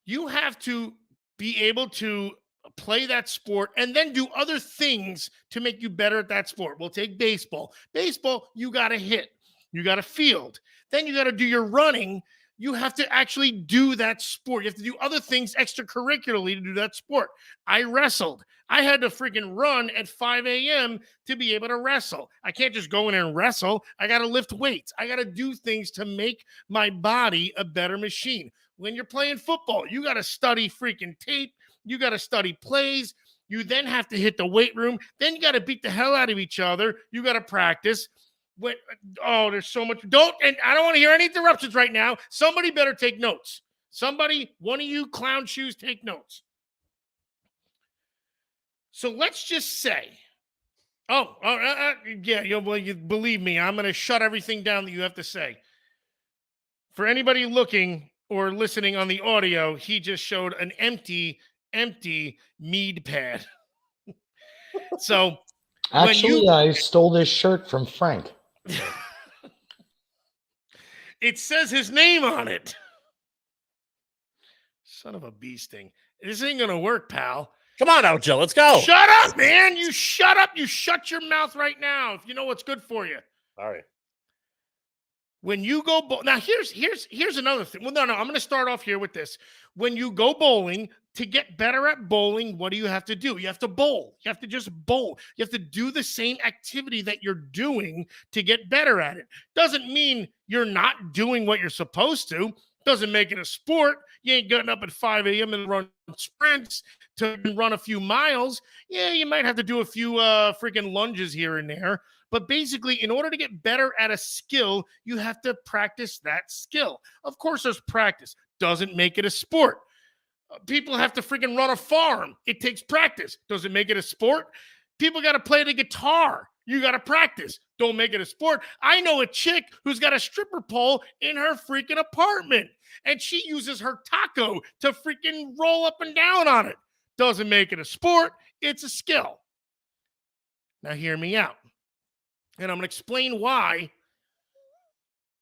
you have to be able to play that sport and then do other things to make you better at that sport. We'll take baseball. Baseball, you got to hit. You got to field. Then you got to do your running. You have to actually do that sport. You have to do other things extracurricularly to do that sport. I wrestled. I had to freaking run at 5 a.m. to be able to wrestle. I can't just go in and wrestle. I got to lift weights. I got to do things to make my body a better machine. When you're playing football, you got to study freaking tape. You got to study plays. You then have to hit the weight room. Then you got to beat the hell out of each other. You got to practice. There's so much. And I don't want to hear any interruptions right now. Somebody better take notes. One of you clown shoes, take notes. So let's just say, you believe me, I'm going to shut everything down that you have to say. For anybody looking or listening on the audio, he just showed an empty mead pad. So actually, I stole this shirt from Frank. It says his name on it. Son of a bee sting. This ain't gonna work, pal. Come on, Ocho, let's go. Shut up, man. You shut up. You shut your mouth right now if you know what's good for you. All right. When you go now, here's another thing. Well, no, I'm going to start off here with this. When you go bowling, to get better at bowling, what do you have to do? You have to bowl. You have to just bowl. You have to do the same activity that you're doing to get better at it. Doesn't mean you're not doing what you're supposed to. Doesn't make it a sport. You ain't getting up at 5 a.m. and run sprints to run a few miles. Yeah, you might have to do a few freaking lunges here and there. But basically, in order to get better at a skill, you have to practice that skill. Of course, there's practice. Doesn't make it a sport. People have to freaking run a farm. It takes practice. Does it make it a sport? People got to play the guitar. You got to practice. Don't make it a sport. I know a chick who's got a stripper pole in her freaking apartment, and she uses her taco to freaking roll up and down on it. Doesn't make it a sport. It's a skill. Now, hear me out. And I'm going to explain why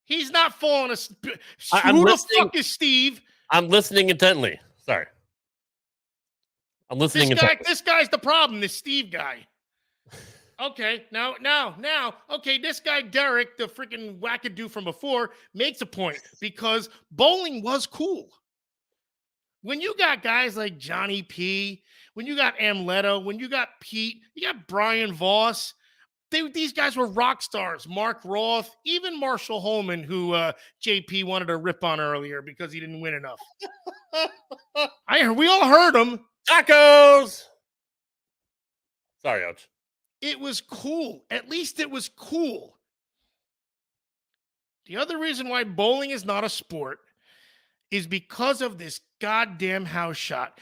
he's not falling asleep. Who the fuck is Steve? I'm listening intently. Sorry. I'm listening intently. This guy's the problem, this Steve guy. Okay, now, okay, this guy, Derek, the freaking wackadoo from before, makes a point because bowling was cool. When you got guys like Johnny P, when you got Amleto, when you got Pete, you got Brian Voss, these guys were rock stars. Mark Roth, even Marshall Holman, who JP wanted to rip on earlier because he didn't win enough. We all heard him. Tacos! Sorry, Ouch. It was cool. At least it was cool. The other reason why bowling is not a sport is because of this goddamn house shot.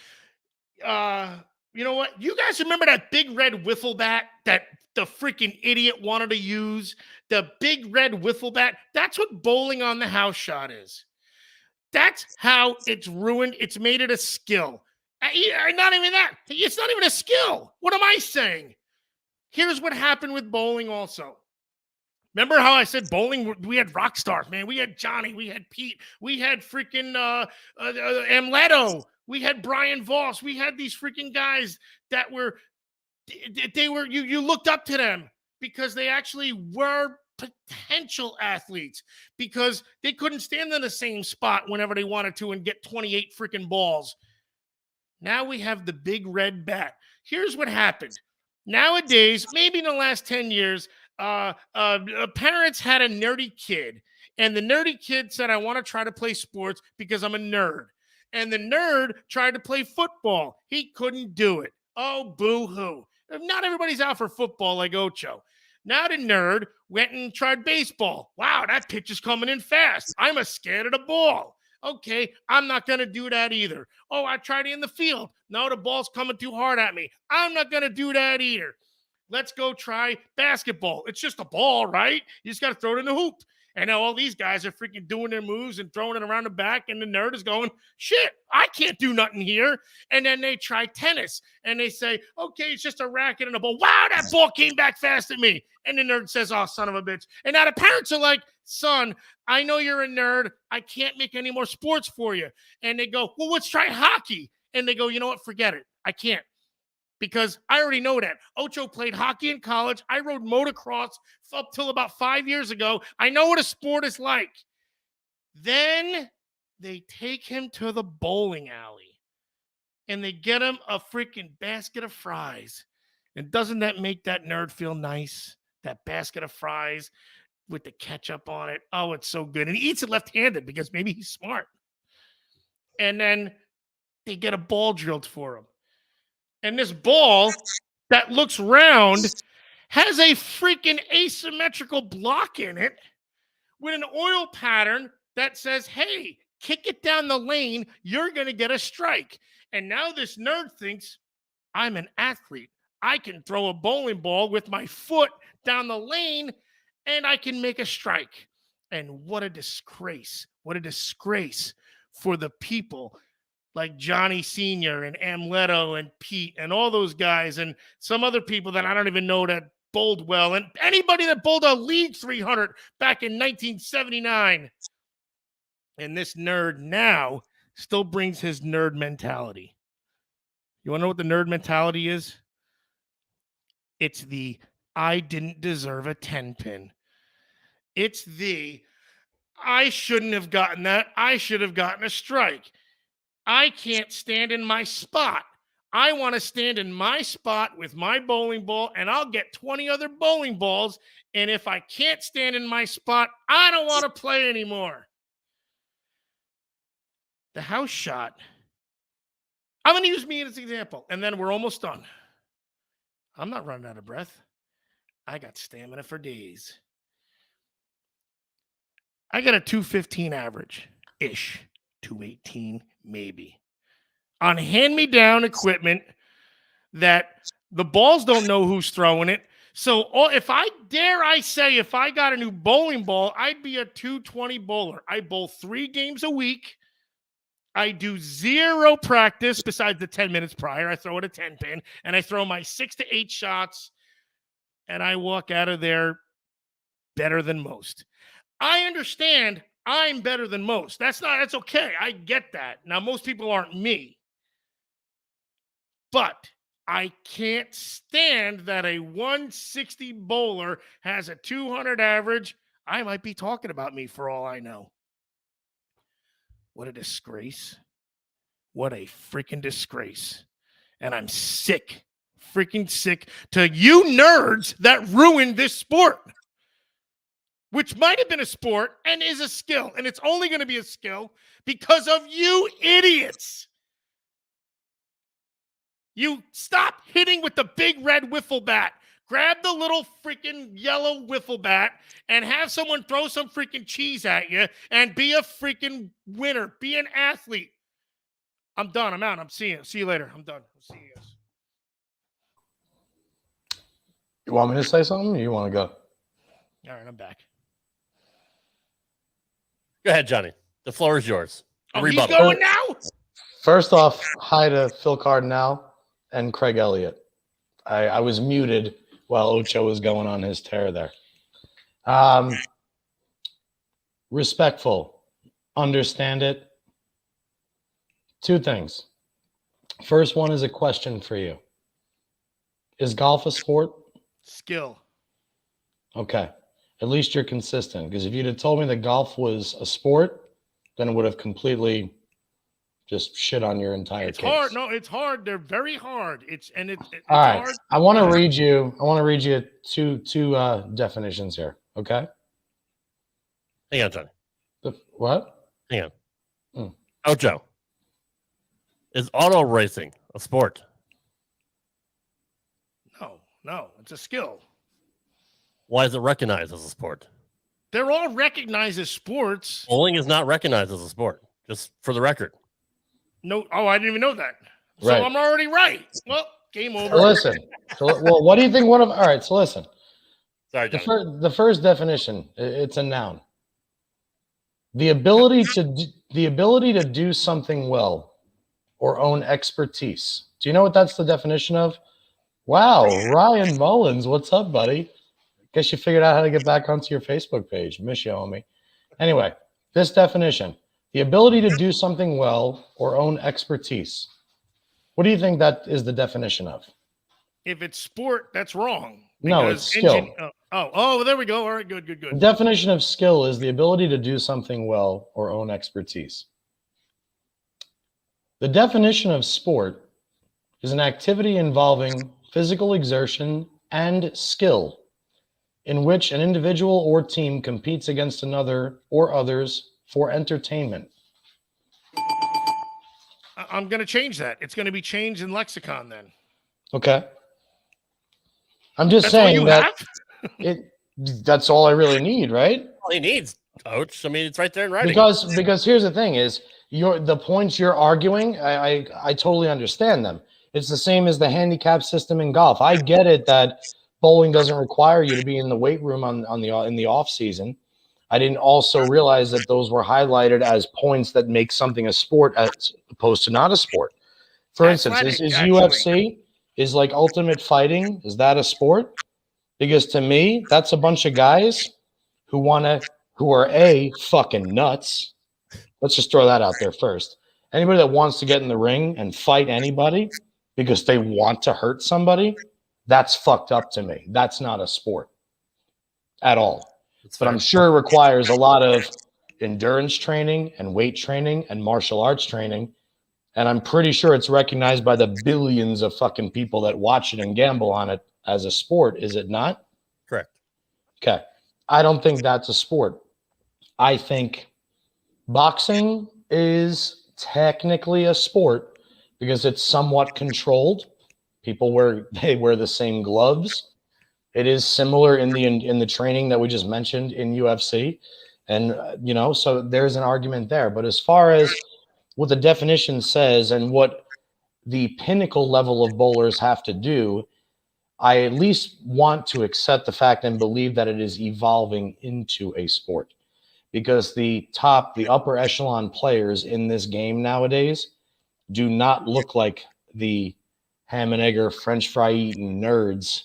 You know what? You guys remember that big red wiffle bat that the freaking idiot wanted to use? The big red wiffle bat? That's what bowling on the house shot is. That's how it's ruined. It's made it a skill. Not even that. It's not even a skill. What am I saying? Here's what happened with bowling also. Remember how I said bowling, we had rock stars, man. We had Johnny, we had Pete, we had freaking Amleto, we had Brian Voss, we had these freaking guys that were, you looked up to them because they actually were potential athletes because they couldn't stand in the same spot whenever they wanted to and get 28 freaking balls. Now we have the big red bat. Here's what happened. Nowadays, maybe in the last 10 years, parents had a nerdy kid, and the nerdy kid said, I want to try to play sports because I'm a nerd. And the nerd tried to play football. He couldn't do it. Oh, boo-hoo. Not everybody's out for football like Ocho. Now the nerd went and tried baseball. Wow, that pitch is coming in fast. I'm scared of the ball. Okay, I'm not going to do that either. Oh, I tried it in the field. No, the ball's coming too hard at me. I'm not going to do that either. let's go try basketball. It's just a ball, right? You just got to throw it in the hoop. And now all these guys are freaking doing their moves and throwing it around the back, and the nerd is going, shit, I can't do nothing here. And then they try tennis, and they say, okay, it's just a racket and a ball. Wow, that ball came back fast at me. And the nerd says, oh, son of a bitch. And now the parents are like, son, I know you're a nerd. I can't make any more sports for you. And they go, well, let's try hockey. And they go, you know what? Forget it. I can't. Because I already know that. Ocho played hockey in college. I rode motocross up till about 5 years ago. I know what a sport is like. Then they take him to the bowling alley and they get him a freaking basket of fries. And doesn't that make that nerd feel nice? That basket of fries with the ketchup on it. Oh, it's so good. And he eats it left-handed because maybe he's smart. And then they get a ball drilled for him. And this ball that looks round has a freaking asymmetrical block in it with an oil pattern that says, hey, kick it down the lane. You're going to get a strike. And now this nerd thinks, I'm an athlete. I can throw a bowling ball with my foot down the lane and I can make a strike. And what a disgrace. What a disgrace for the people like Johnny Sr. and Amleto and Pete and all those guys and some other people that I don't even know that bowled well. And anybody that bowled a league 300 back in 1979. And this nerd now still brings his nerd mentality. You want to know what the nerd mentality is? It's the I didn't deserve a 10-pin. It's the I shouldn't have gotten that. I should have gotten a strike. I can't stand in my spot. I want to stand in my spot with my bowling ball, and I'll get 20 other bowling balls. And if I can't stand in my spot, I don't want to play anymore. The house shot. I'm going to use me as an example, and then we're almost done. I'm not running out of breath. I got stamina for days. I got a 215 average-ish. 218, maybe. On hand-me-down equipment that the balls don't know who's throwing it. So if I got a new bowling ball, I'd be a 220 bowler. I bowl 3 games a week. I do 0 practice besides the 10 minutes prior. I throw it a 10-pin, and I throw my 6 to 8 shots, and I walk out of there better than most. I understand I'm better than most. That's okay. I get that. Now, most people aren't me. But I can't stand that a 160 bowler has a 200 average. I might be talking about me for all I know. What a disgrace. What a freaking disgrace. And I'm sick, freaking sick to you nerds that ruined this sport. Which might have been a sport and is a skill. And it's only going to be a skill because of you idiots. You stop hitting with the big red wiffle bat. Grab the little freaking yellow wiffle bat and have someone throw some freaking cheese at you and be a freaking winner. Be an athlete. I'm done. I'm out. I'm seeing you. See you later. I'm done. I'll see you guys. You want me to say something or you want to go? All right, I'm back. Go ahead, Johnny. The floor is yours. Oh, he's going now? First off, hi to Phil Cardinale and Craig Elliott. I was muted while Ocho was going on his tear there. Respectful. Understand it. 2 things. First one is a question for you. Is golf a sport? Skill. Okay. At least you're consistent. Because if you'd have told me that golf was a sport, then it would have completely just shit on your entire case. It's hard. No, it's hard. They're very hard. It's all right. Hard. I want to read you two definitions here. Okay. Hang on, Johnny. What? Hang on. Ocho. Is auto racing a sport? No, it's a skill. Why is it recognized as a sport? They're all recognized as sports. Bowling is not recognized as a sport, just for the record. No, I didn't even know that. So right. I'm already right. Well, Game So over. listen. Well, what do you think? All right. So listen. Sorry, John. The first definition. It's a noun. The ability to do something well or own expertise. Do you know what that's the definition of? Wow, Ryan Mullins, what's up, buddy? Guess you figured out how to get back onto your Facebook page. Miss you, homie. Anyway, this definition: the ability to do something well or own expertise. What do you think that is the definition of? If it's sport, that's wrong. No, it's skill. There we go. All right, good. The definition of skill is the ability to do something well or own expertise. The definition of sport is an activity involving physical exertion and skill in which an individual or team competes against another or others for entertainment. I'm going to change that. It's going to be changed in lexicon then. Okay. I'm just That's all saying you that have? that's all I really need, right? All he needs, coach. I mean, it's right there in writing. Because here's the thing is the points you're arguing, I totally understand them. It's the same as the handicap system in golf. I get it that bowling doesn't require you to be in the weight room in the off season. I didn't also realize that those were highlighted as points that make something a sport as opposed to not a sport. For instance, is UFC, is like Ultimate Fighting, is that a sport? Because to me, that's a bunch of guys who are fucking nuts. Let's just throw that out there first. Anybody that wants to get in the ring and fight anybody because they want to hurt somebody, that's fucked up to me. That's not a sport at all. But I'm sure it requires a lot of endurance training and weight training and martial arts training. And I'm pretty sure it's recognized by the billions of fucking people that watch it and gamble on it as a sport. Is it not? Correct. Okay. I don't think that's a sport. I think boxing is technically a sport because it's somewhat controlled. People wear the same gloves. It is similar in the training that we just mentioned in UFC. And, so there's an argument there. But as far as what the definition says and what the pinnacle level of bowlers have to do, I at least want to accept the fact and believe that it is evolving into a sport. Because the upper echelon players in this game nowadays do not look like the ham and egger, French fry eating nerds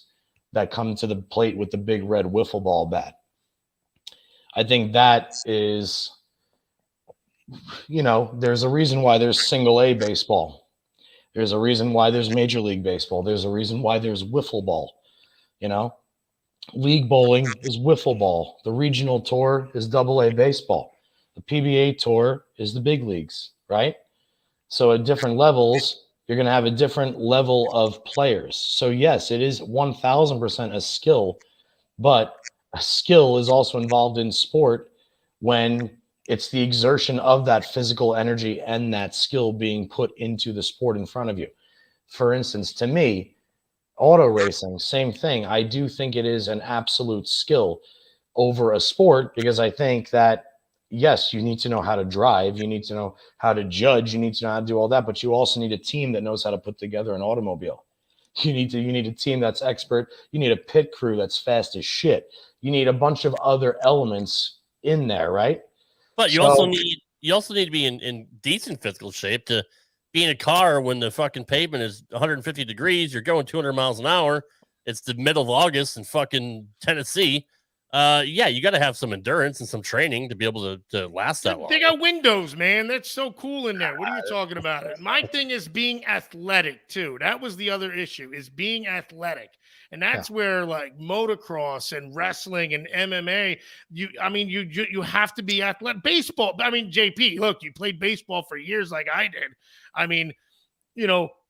that come to the plate with the big red wiffle ball bat. I think that is, there's a reason why there's single A baseball. There's a reason why there's Major League Baseball. There's a reason why there's wiffle ball. League bowling is wiffle ball. The regional tour is AA baseball. The PBA tour is the big leagues, right? So at different levels, you're going to have a different level of players. So yes, it is 1000% a skill, but a skill is also involved in sport when it's the exertion of that physical energy and that skill being put into the sport in front of you. For instance, to me, auto racing, same thing. I do think it is an absolute skill over a sport because I think that, yes, you need to know how to drive. You need to know how to judge. You need to know how to do all that. But you also need a team that knows how to put together an automobile. You need a team that's expert. You need a pit crew that's fast as shit. You need a bunch of other elements in there, right? But you also need to be in decent physical shape to be in a car when the fucking pavement is 150 degrees. You're going 200 miles an hour. It's the middle of August in fucking Tennessee. You got to have some endurance and some training to be able to last that long. They got windows, man. That's so cool in there. What are you talking about? My thing is being athletic too. That was the other issue, is being athletic. And that's where like motocross and wrestling and MMA, you have to be athletic. Baseball, JP, look, you played baseball for years like I did.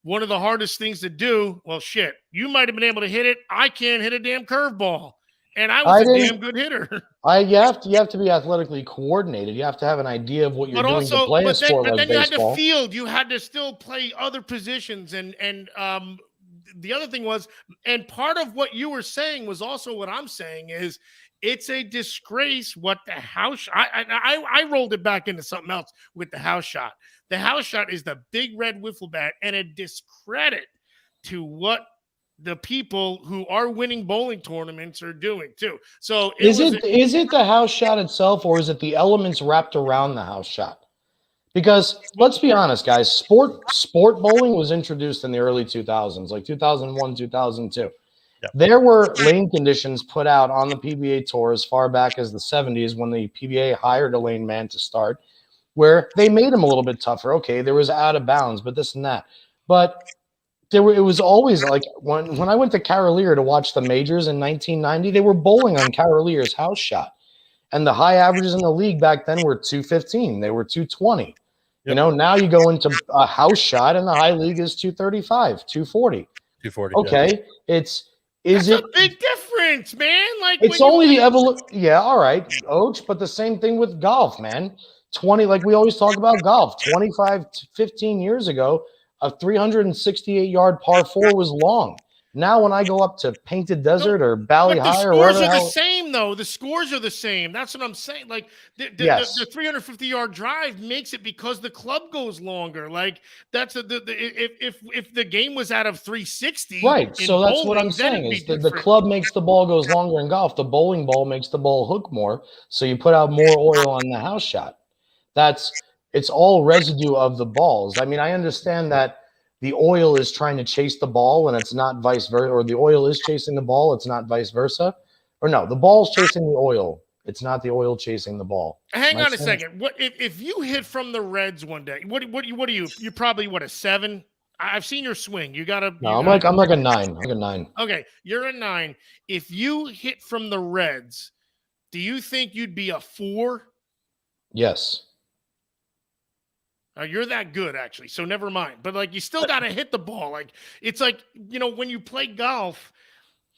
One of the hardest things to do, well, shit, you might have been able to hit it. I can't hit a damn curveball. And I was a damn good hitter. You have to be athletically coordinated. You have to have an idea of what you're doing to play a sport like baseball. But then you had to field. You had to still play other positions. And the other thing was, and part of what you were saying was also what I'm saying is, it's a disgrace what the house. I rolled it back into something else with the house shot. The house shot is the big red wiffle bat and a discredit to what the people who are winning bowling tournaments are doing too. So Is it the house shot itself, or is it the elements wrapped around the house shot? Because let's be honest, guys, sport bowling was introduced in the early 2000s, like 2001, 2002. Yep. There were lane conditions put out on the PBA tour as far back as the 70s when the PBA hired a lane man to start, where they made him a little bit tougher. Okay, there was out of bounds, but this and that. But it was always like when I went to Carolier to watch the majors in 1990, they were bowling on Carolier's house shot. And the high averages in the league back then were 215. They were 220. Yep. You know, now you go into a house shot and the high league is 235, 240. 240. Okay. Yeah. That's a big difference, man. Like it's only the evolution. Yeah, all right, Oach, but the same thing with golf, man. 20, like we always talk about golf, 25 to 15 years ago, a 368-yard par 4 was long. Now, when I go up to Painted Desert or Bali High or wherever, the scores are the same, though. The scores are the same. That's what I'm saying. Like the 350-yard drive makes it because the club goes longer. Like that's if the game was out of 360, right? So that's bowling, what I'm saying is the club makes the ball goes longer in golf. The bowling ball makes the ball hook more, so you put out more oil on the house shot. It's all residue of the balls. I mean, I understand that the oil is trying to chase the ball and it's not vice versa, or the oil is chasing the ball, it's not vice versa. Or no, the ball's chasing the oil. It's not the oil chasing the ball. Hang on a second. What if you hit from the reds one day? What are you? You're probably a 7? I've seen your swing. I'm like a 9. I'm like a 9. Okay, you're a 9. If you hit from the reds, do you think you'd be a 4? Yes. You're that good, actually. So never mind. But like, you still got to hit the ball. Like, it's like, you know, when you play golf,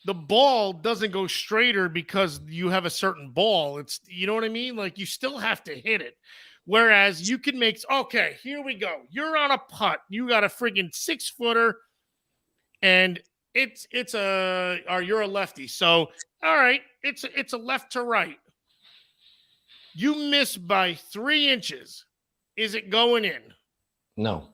the ball doesn't go straighter because you have a certain ball. It's, you know what I mean? Like, you still have to hit it. Whereas you can make, okay, here we go. You're on a putt. You got a friggin' 6-footer and you're a lefty. So, all right, it's a left to right. You miss by 3 inches. Is it going in? No.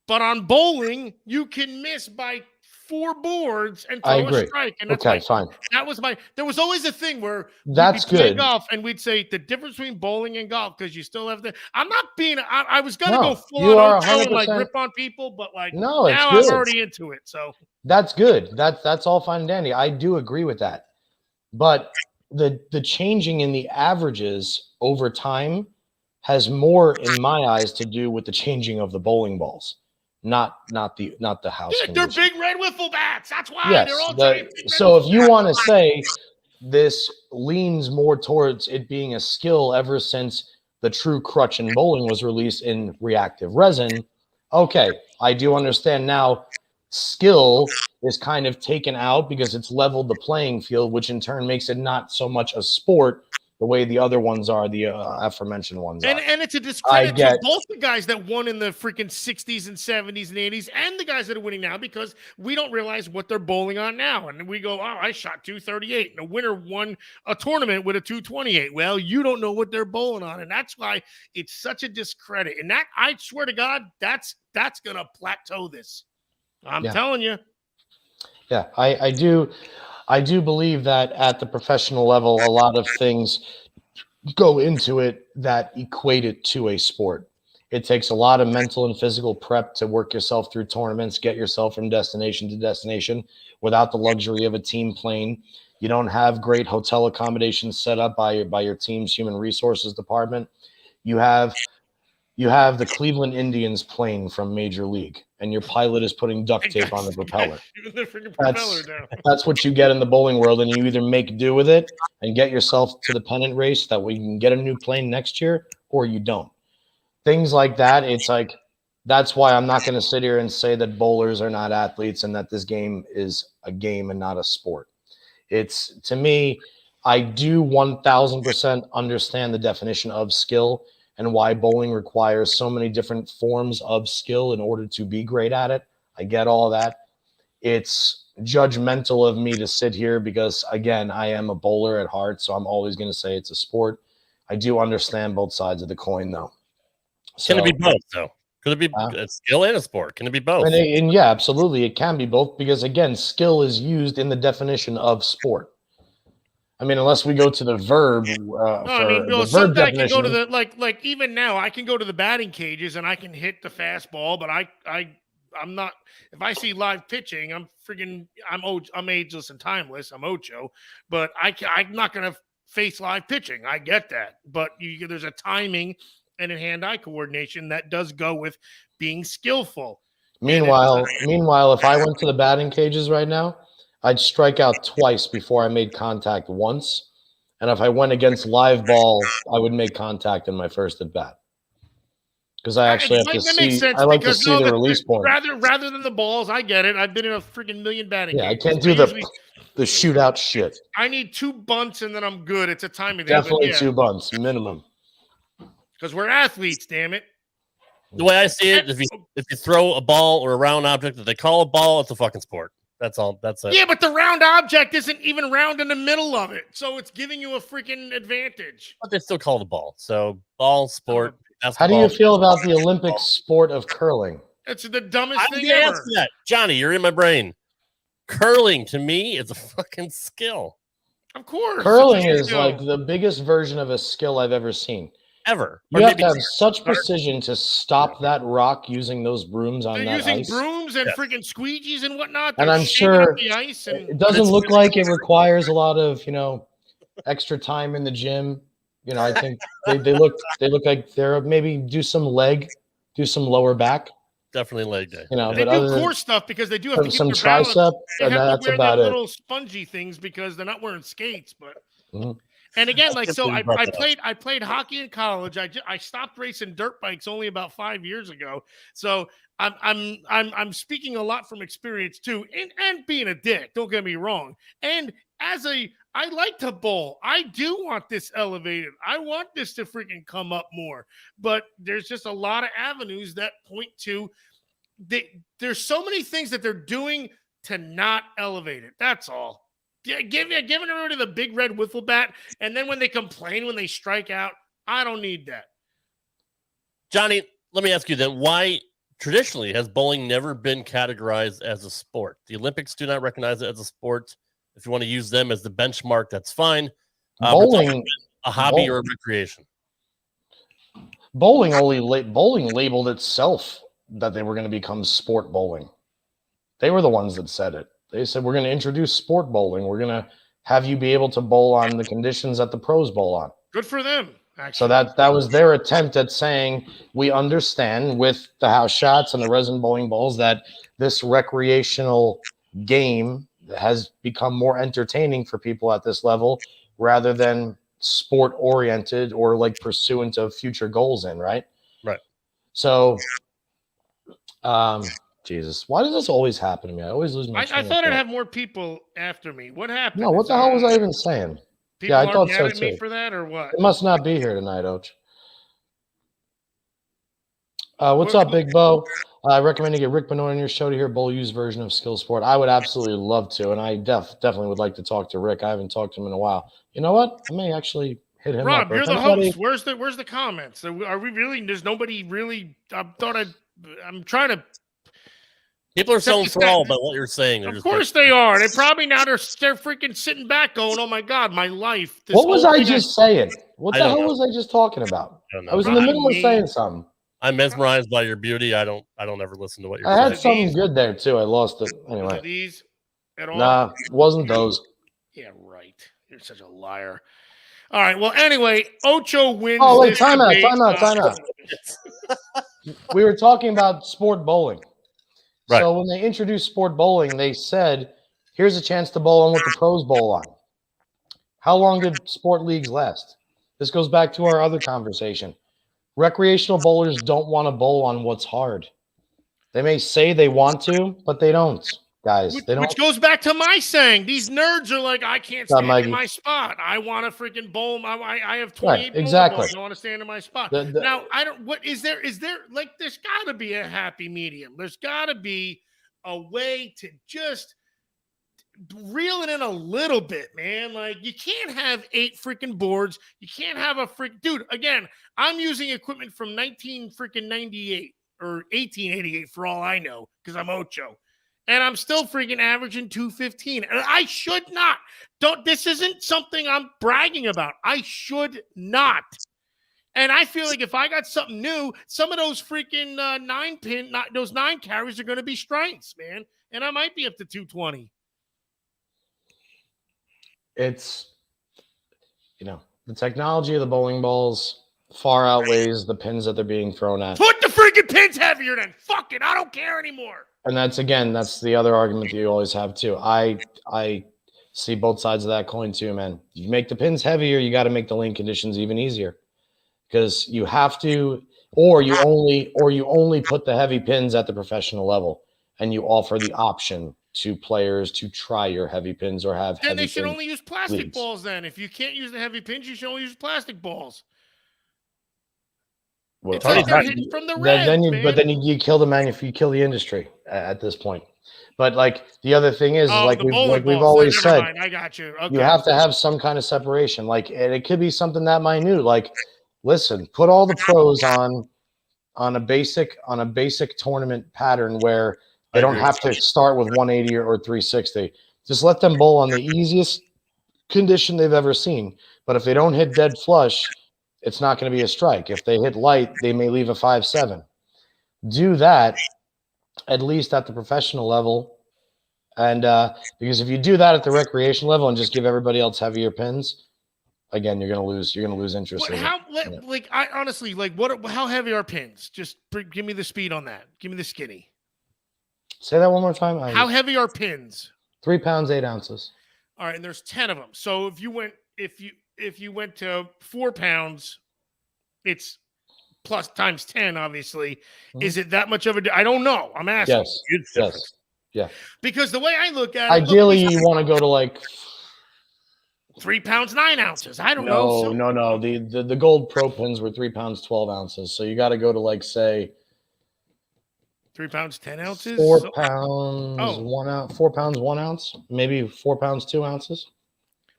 But on bowling, you can miss by 4 boards and throw a strike. And that's okay, fine. There was always a thing where that's we'd good. Golf, and we'd say the difference between bowling and golf, because you still have I'm not being, I was going to go full on and like rip on people, but like now I'm already into it. So that's good. That's all fine and dandy. I do agree with that. But the changing in the averages over time has more, in my eyes, to do with the changing of the bowling balls, not the house. Yeah, they're big red wiffle bats. That's why they're all so if you want to say this leans more towards it being a skill ever since the true crutch in bowling was released in reactive resin, okay, I do understand now. Skill is kind of taken out because it's leveled the playing field, which in turn makes it not so much a sport the way the other ones are, the aforementioned ones and it's a discredit to both the guys that won in the freaking 60s and 70s and 80s and the guys that are winning now, because we don't realize what they're bowling on now. And we go, oh, I shot 238 and a winner won a tournament with a 228. Well, you don't know what they're bowling on. And that's why it's such a discredit. And that, I swear to God, that's going to plateau this. I'm telling you. Yeah, I do believe that at the professional level, a lot of things go into it that equate it to a sport. It takes a lot of mental and physical prep to work yourself through tournaments, get yourself from destination to destination without the luxury of a team plane. You don't have great hotel accommodations set up by your team's human resources department. You have the Cleveland Indians plane from Major League, and your pilot is putting duct tape on the propeller. That's what you get in the bowling world, and you either make do with it and get yourself to the pennant race that we can get a new plane next year, or you don't. Things like that, it's like, that's why I'm not going to sit here and say that bowlers are not athletes and that this game is a game and not a sport. It's, to me, I do 1,000% understand the definition of skill and why bowling requires so many different forms of skill in order to be great at it. I get all that. It's judgmental of me to sit here because, again, I am a bowler at heart, so I'm always going to say it's a sport. I do understand both sides of the coin, though. It's going to be both, though. Could it be a skill and a sport? Can it be both? And yeah, absolutely. It can be both because, again, skill is used in the definition of sport. I mean, unless we go to the verb No, I mean, the verb sometimes I can definition. go to the like even now I can go to the batting cages and I can hit the fastball, but I'm not. If I see live pitching, I'm ageless and timeless. I'm Ocho, but I'm not gonna face live pitching. I get that, but there's a timing and a hand-eye coordination that does go with being skillful. Meanwhile, if I went to the batting cages right now, I'd strike out twice before I made contact once. And if I went against live ball, I would make contact in my first at bat. Because I actually have to see. I like to see the release point. Rather than the balls, I get it. I've been in a freaking million batting games. I can't do the shootout shit. I need 2 bunts and then I'm good. It's a timing thing. Definitely 2 bunts minimum. Because we're athletes, damn it. The way I see it, if you throw a ball or a round object that they call a ball, it's a fucking sport. That's all. That's it. Yeah, but the round object isn't even round in the middle of it, so it's giving you a freaking advantage. But they still call it a ball. So ball, sport. How do you feel about the Olympic sport of curling? It's the dumbest thing ever. Answer that. Johnny, you're in my brain. Curling to me is a fucking skill. Of course. Curling is like the biggest version of a skill I've ever seen. Ever. You have to have such precision to stop that rock using those brooms on that ice. They're using brooms and freaking squeegees and whatnot. And I'm sure it doesn't look like it requires a lot of, extra time in the gym. I think they look like they're maybe do some lower back. Definitely leg day. They do core stuff because they do have to keep some their tricep, balance. They and have that's to wear about them it. Little spongy things because they're not wearing skates, but. Mm-hmm. And again, I played hockey in college. I stopped racing dirt bikes only about 5 years ago. So I'm speaking a lot from experience too, and being a dick. Don't get me wrong. And I like to bowl. I do want this elevated. I want this to freaking come up more. But there's just a lot of avenues that point to there's so many things that they're doing to not elevate it. That's all. Yeah, giving everybody the big red wiffle bat, and then when they complain when they strike out, I don't need that. Johnny, let me ask you then, why traditionally has bowling never been categorized as a sport? The Olympics do not recognize it as a sport. If you want to use them as the benchmark, that's fine. Bowling, a hobby or a recreation. Bowling labeled itself that they were going to become sport bowling. They were the ones that said it. They said, we're going to introduce sport bowling. We're going to have you be able to bowl on the conditions that the pros bowl on. Good for them, actually. So that was their attempt at saying, we understand with the house shots and the resin bowling balls that this recreational game has become more entertaining for people at this level rather than sport-oriented or like pursuant of future goals right? Right. So, Jesus, why does this always happen to me? I always lose my I thought I'd have more people after me. What happened? No, what the hell was I even saying? People I thought so too. Me for that or what? It must not be here tonight, Och. What's up, Big Bo? I recommend you get Rick Benoit on your show to hear Bowl U's version of Skill Sport. I would absolutely love to, and I definitely would like to talk to Rick. I haven't talked to him in a while. You know what? I may actually hit him Rob, up. Rob, you're the host. Where's the comments? Are we really? There's nobody really. I'm trying to. People are so enthralled by what you're saying. Of course they are. They probably now they're freaking sitting back going, "Oh my God, my life." What was I just saying? What the hell was I just talking about? I was in the middle of saying something. I'm mesmerized by your beauty. I don't ever listen to what you're saying. I had something good there too. I lost it anyway. These at all? Nah, it wasn't those. Yeah, right. You're such a liar. All right. Well, anyway, Ocho wins. Oh, wait, time out. We were talking about sport bowling. Right. So when they introduced sport bowling, they said, here's a chance to bowl on what the pros bowl on. How long did sport leagues last? This goes back to our other conversation. Recreational bowlers don't want to bowl on what's hard. They may say they want to, but they don't, guys. They don't. Which goes back to my saying. These nerds are like, I can't stand in my spot. I want to freaking bowl. I have 28 exactly. I want to stand in my spot. Now, I don't. What is there? Like, there's got to be a happy medium. There's got to be a way to just reel it in a little bit, man. Like, you can't have 8 freaking boards. You can't have a dude. Again, I'm using equipment from 98 or 1888 for all I know, because I'm Ocho. And I'm still freaking averaging 215. And I should not. This isn't something I'm bragging about. I should not. And I feel like if I got something new, some of those freaking 9-pin, those 9 carries are going to be strengths, man. And I might be up to 220. It's, the technology of the bowling balls far outweighs the pins that they're being thrown at. Put the freaking pins heavier then. Fuck it. I don't care anymore. And that's the other argument that you always have too. I see both sides of that coin too, man. You make the pins heavier, you got to make the lane conditions even easier. Because you have to, or you only put the heavy pins at the professional level, and you offer the option to players to try your heavy pins or have. Then heavy they should pin only use plastic leads. balls. Then, if you can't use the heavy pins, you should only use plastic balls. Well, it's like they're hitting from the red, then you kill you kill the industry at this point. But like the other thing is like we've always said, I got you. Okay. You have to have some kind of separation. Like, and it could be something that minute. Like, listen, put all the pros on a basic tournament pattern where they don't have to start with 180 or 360. Just let them bowl on the easiest condition they've ever seen. But if they don't hit dead flush, it's not going to be a strike. If they hit light, they may leave a 5-7. Do that at least at the professional level. And because if you do that at the recreation level and just give everybody else heavier pins, again, you're gonna lose interest. I honestly, how heavy are pins? Just give me the speed on that. Give me the skinny. Say that one more time. How heavy are pins? 3 pounds, 8 ounces. All right, and there's 10 of them. So if you went to 4 pounds, it's plus times 10, obviously. Mm-hmm. Is it that much of a? I don't know. I'm asking. Yes. Yeah. Because the way I look at it, ideally, you want to go to like 3 pounds, 9 ounces. I don't know. No. The gold pro pins were 3 pounds, 12 ounces. So you got to go to like, say, 3 pounds, 10 ounces? 4 pounds, 1 ounce, 4 pounds, 1 ounce, maybe 4 pounds, 2 ounces.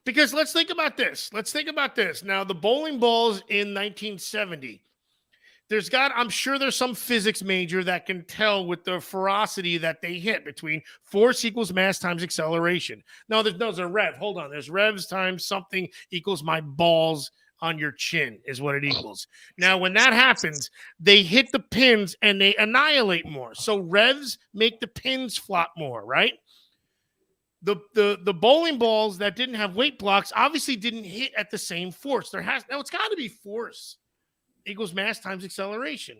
Because let's think about this. Now, the bowling balls in 1970, I'm sure there's some physics major that can tell with the ferocity that they hit between force equals mass times acceleration. No, there's a rev. Hold on. There's revs times something equals my balls on your chin is what it equals. Now, when that happens, they hit the pins and they annihilate more. So revs make the pins flop more, right? The bowling balls that didn't have weight blocks obviously didn't hit at the same force. It's got to be force equals mass times acceleration.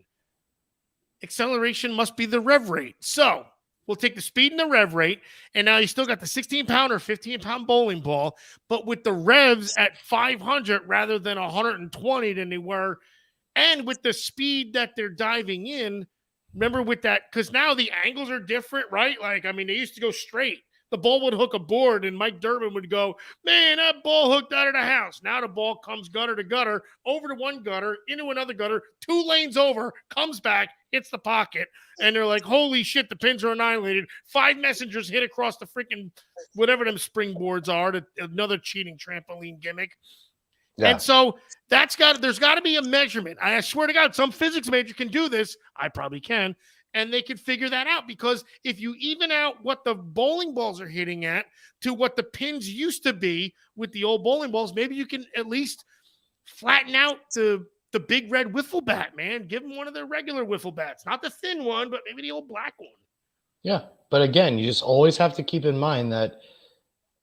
Acceleration must be the rev rate. So we'll take the speed and the rev rate, and now you still got the 16-pound or 15-pound bowling ball, but with the revs at 500 rather than 120 than they were, and with the speed that they're diving in, remember with that, because now the angles are different, right? They used to go straight. The ball would hook a board, and Mike Durbin would go, man, that ball hooked out of the house. Now the ball comes gutter to gutter, over to one gutter, into another gutter, 2 lanes over, comes back, hits the pocket, and they're like, holy shit, the pins are annihilated. 5 messengers hit across the freaking whatever them springboards are, another cheating trampoline gimmick. Yeah. And so there's got to be a measurement. I swear to God, some physics major can do this. I probably can. And they can figure that out, because if you even out what the bowling balls are hitting at to what the pins used to be with the old bowling balls, maybe you can at least flatten out the big red wiffle bat, man. Give them one of the regular wiffle bats, not the thin one, but maybe the old black one. Yeah, but again, you just always have to keep in mind that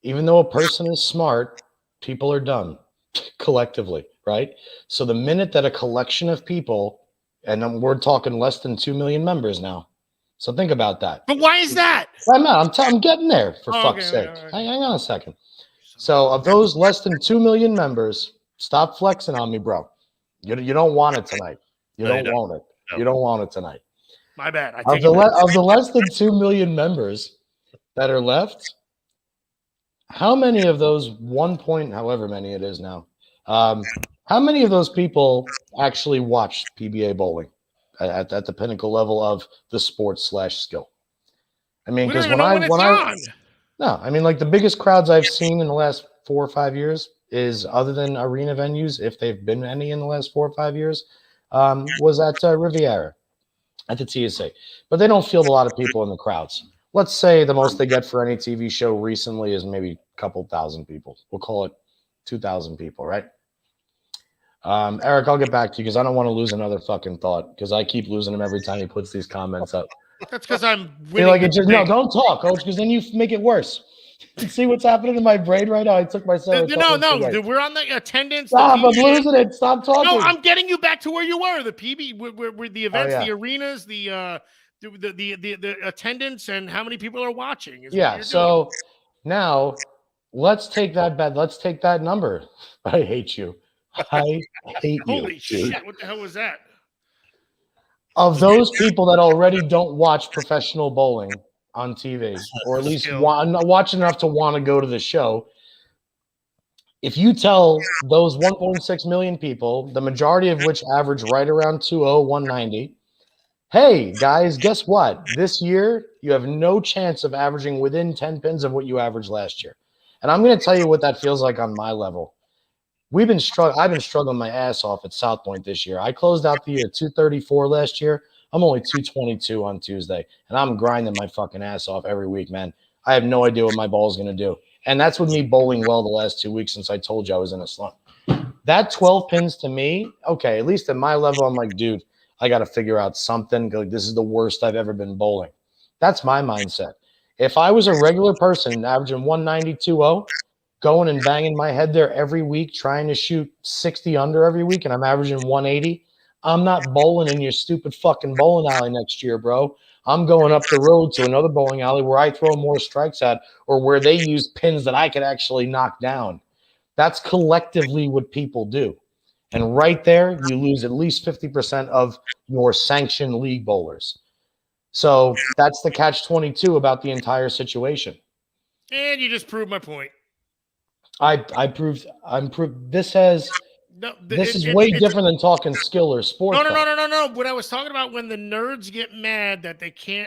even though a person is smart, people are dumb collectively, right? So the minute that a collection of people, and we're talking less than 2 million members now. So think about that. But why is that? I'm getting there, for fuck's sake. Right. Hang on a second. So of those less than 2 million members, stop flexing on me, bro. You don't want it tonight. You don't want it. No. You don't want it tonight. My bad. Of the less than 2 million members that are left, how many of those however many it is now, how many of those people actually watch PBA bowling at the pinnacle level of the sports/skill? I mean, because like the biggest crowds I've seen in the last 4 or 5 years is, other than arena venues, if they've been any in the last 4 or 5 years, was at Riviera. at the TSA, but they don't field a lot of people in the crowds. Let's say the most they get for any TV show recently is maybe a couple thousand people. We'll call it 2,000 people, right? Eric, I'll get back to you because I don't want to lose another fucking thought because I keep losing him every time he puts these comments up. That's because I'm I feel winning. like it just no, don't talk, coach, because then you make it worse. You see what's happening in my brain right now? I took my serotonin. No, we're on the attendance. Stop! I'm losing it. Stop talking. No, I'm getting you back to where you were. The PB, where the events, yeah. the arenas, the attendance, and how many people are watching. Yeah. So now let's take that bet. Let's take that number. I hate you. I hate you. Holy shit! What the hell was that? Of those people that already don't watch professional bowling on TV, or at least watch enough to want to go to the show, if you tell those 1.6 million people, the majority of which average right around 200, 190, hey, guys, guess what? This year, you have no chance of averaging within 10 pins of what you averaged last year. And I'm going to tell you what that feels like on my level. I've been struggling my ass off at South Point this year. I closed out the year 234 last year. I'm only 222 on Tuesday, and I'm grinding my fucking ass off every week, man. I have no idea what my ball is going to do. And that's with me bowling well the last 2 weeks since I told you I was in a slump. That 12 pins to me, okay, at least at my level, I'm like, dude, I got to figure out something. Like, this is the worst I've ever been bowling. That's my mindset. If I was a regular person averaging 192.0, going and banging my head there every week, trying to shoot 60 under every week, and I'm averaging 180, I'm not bowling in your stupid fucking bowling alley next year, bro. I'm going up the road to another bowling alley where I throw more strikes at or where they use pins that I could actually knock down. That's collectively what people do. And right there, you lose at least 50% of your sanctioned league bowlers. So that's the catch-22 about the entire situation. And you just proved my point. I'm proved. This is way different than talking skill or sport. No. What I was talking about when the nerds get mad that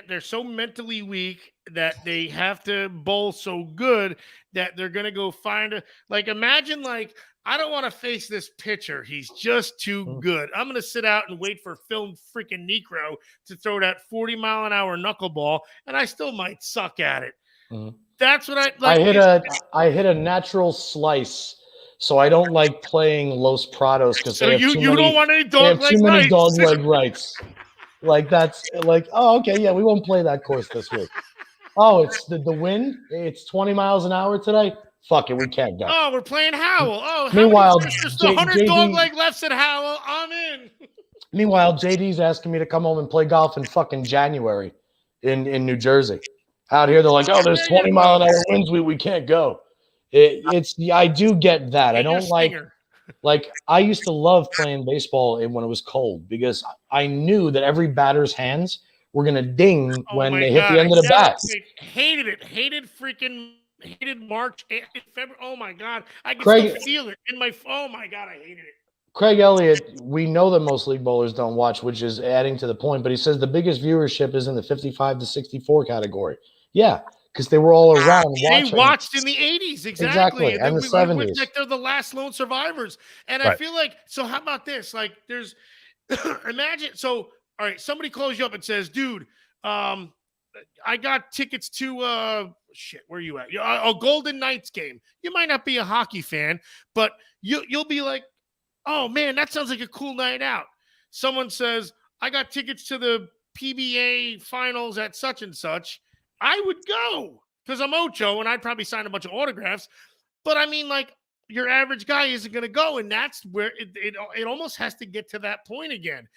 they're so mentally weak that they have to bowl so good that they're gonna go find imagine I don't want to face this pitcher. He's just too good. I'm gonna sit out and wait for Phil freaking Necro to throw that 40-mile-an-hour knuckleball, and I still might suck at it. Mm-hmm. That's what I like. I hit a natural slice, so I don't like playing Los Prados because they have don't want any dog leg rights. Like that's like, oh, okay, yeah, we won't play that course this week. Oh, it's the wind. It's 20 miles an hour today. Fuck it, we can't go. Oh, we're playing Howell. Oh, meanwhile, there's 100 dog leg lefts at Howell. I'm in. Meanwhile, JD's asking me to come home and play golf in fucking January in New Jersey. Out here, they're like, oh, there's 20-mile-an-hour winds. We can't go. I do get that. I don't like I used to love playing baseball when it was cold because I knew that every batter's hands were going to ding when they hit the end of the bat. Hated it. Hated March, February. Oh, my God. I can still feel it in my – oh, my God, I hated it. Craig Elliott, we know that most league bowlers don't watch, which is adding to the point, but he says the biggest viewership is in the 55 to 64 category. Yeah, because they were all around watching. They watched in the 80s, exactly. And the 70s. They're the last lone survivors. And I feel like, so how about this? Like, there's, imagine, so, all right, somebody calls you up and says, dude, I got tickets to, where are you at? A Golden Knights game. You might not be a hockey fan, but you'll be like, oh, man, that sounds like a cool night out. Someone says, I got tickets to the PBA finals at such and such. I would go because I'm Ocho and I'd probably sign a bunch of autographs. But I mean, like, your average guy isn't going to go. And that's where it almost has to get to that point again.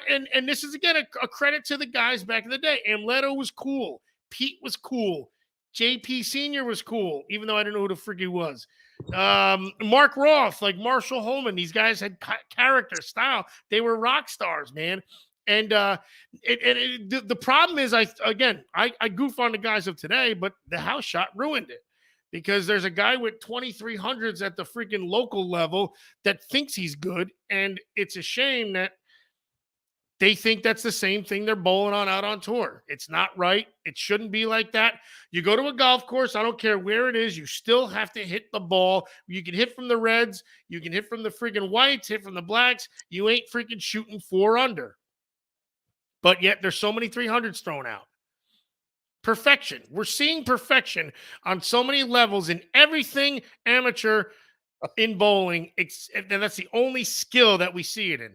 And this is, again, a credit to the guys back in the day. Amleto was cool. Pete was cool. JP Sr. was cool, even though I didn't know who the frick he was. Mark Roth, like Marshall Holman. These guys had character, style. They were rock stars, man. And the problem is, I goof on the guys of today, but the house shot ruined it because there's a guy with 2,300s at the freaking local level that thinks he's good, and it's a shame that they think that's the same thing they're bowling on out on tour. It's not right. It shouldn't be like that. You go to a golf course, I don't care where it is, you still have to hit the ball. You can hit from the reds, you can hit from the freaking whites, hit from the blacks. You ain't freaking shooting 4 under. but yet there's so many 300s thrown out. Perfection. We're seeing perfection on so many levels in everything amateur in bowling. And that's the only skill that we see it in.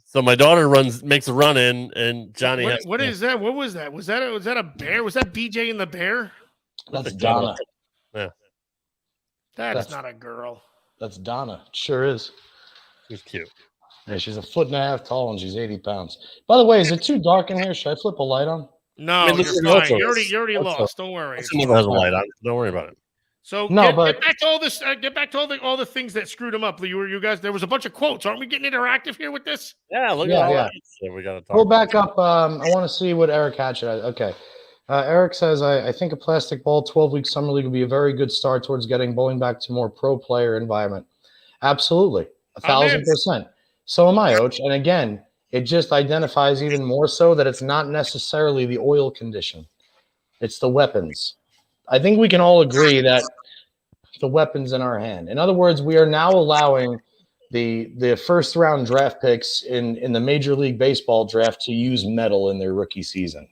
So my daughter makes a run in, and Johnny What is that? What was that? Was that a bear? Was that BJ and the bear? That's Donna. Yeah. That's not a girl. That's Donna. It sure is. She's cute. Yeah, she's 1.5 feet tall and she's 80 pounds. By the way, is it too dark in here? Should I flip a light on? No, I mean, you're fine. You're already lost. Don't worry. It never has a light on. Don't worry about it. So No, get back to all this. Get back to all the things that screwed him up. You guys. There was a bunch of quotes. Aren't we getting interactive here with this? Yeah, look at all that shit we got to talk. Pull back up. I want to see what Eric Hatchett. Okay. Eric says, I think a plastic ball 12-week summer league would be a very good start towards getting bowling back to a more pro player environment. Absolutely. 1,000%. So am I, Oach. And again, it just identifies even more so that it's not necessarily the oil condition. It's the weapons. I think we can all agree that the weapons in our hand. In other words, we are now allowing the first round draft picks in the Major League Baseball draft to use metal in their rookie season.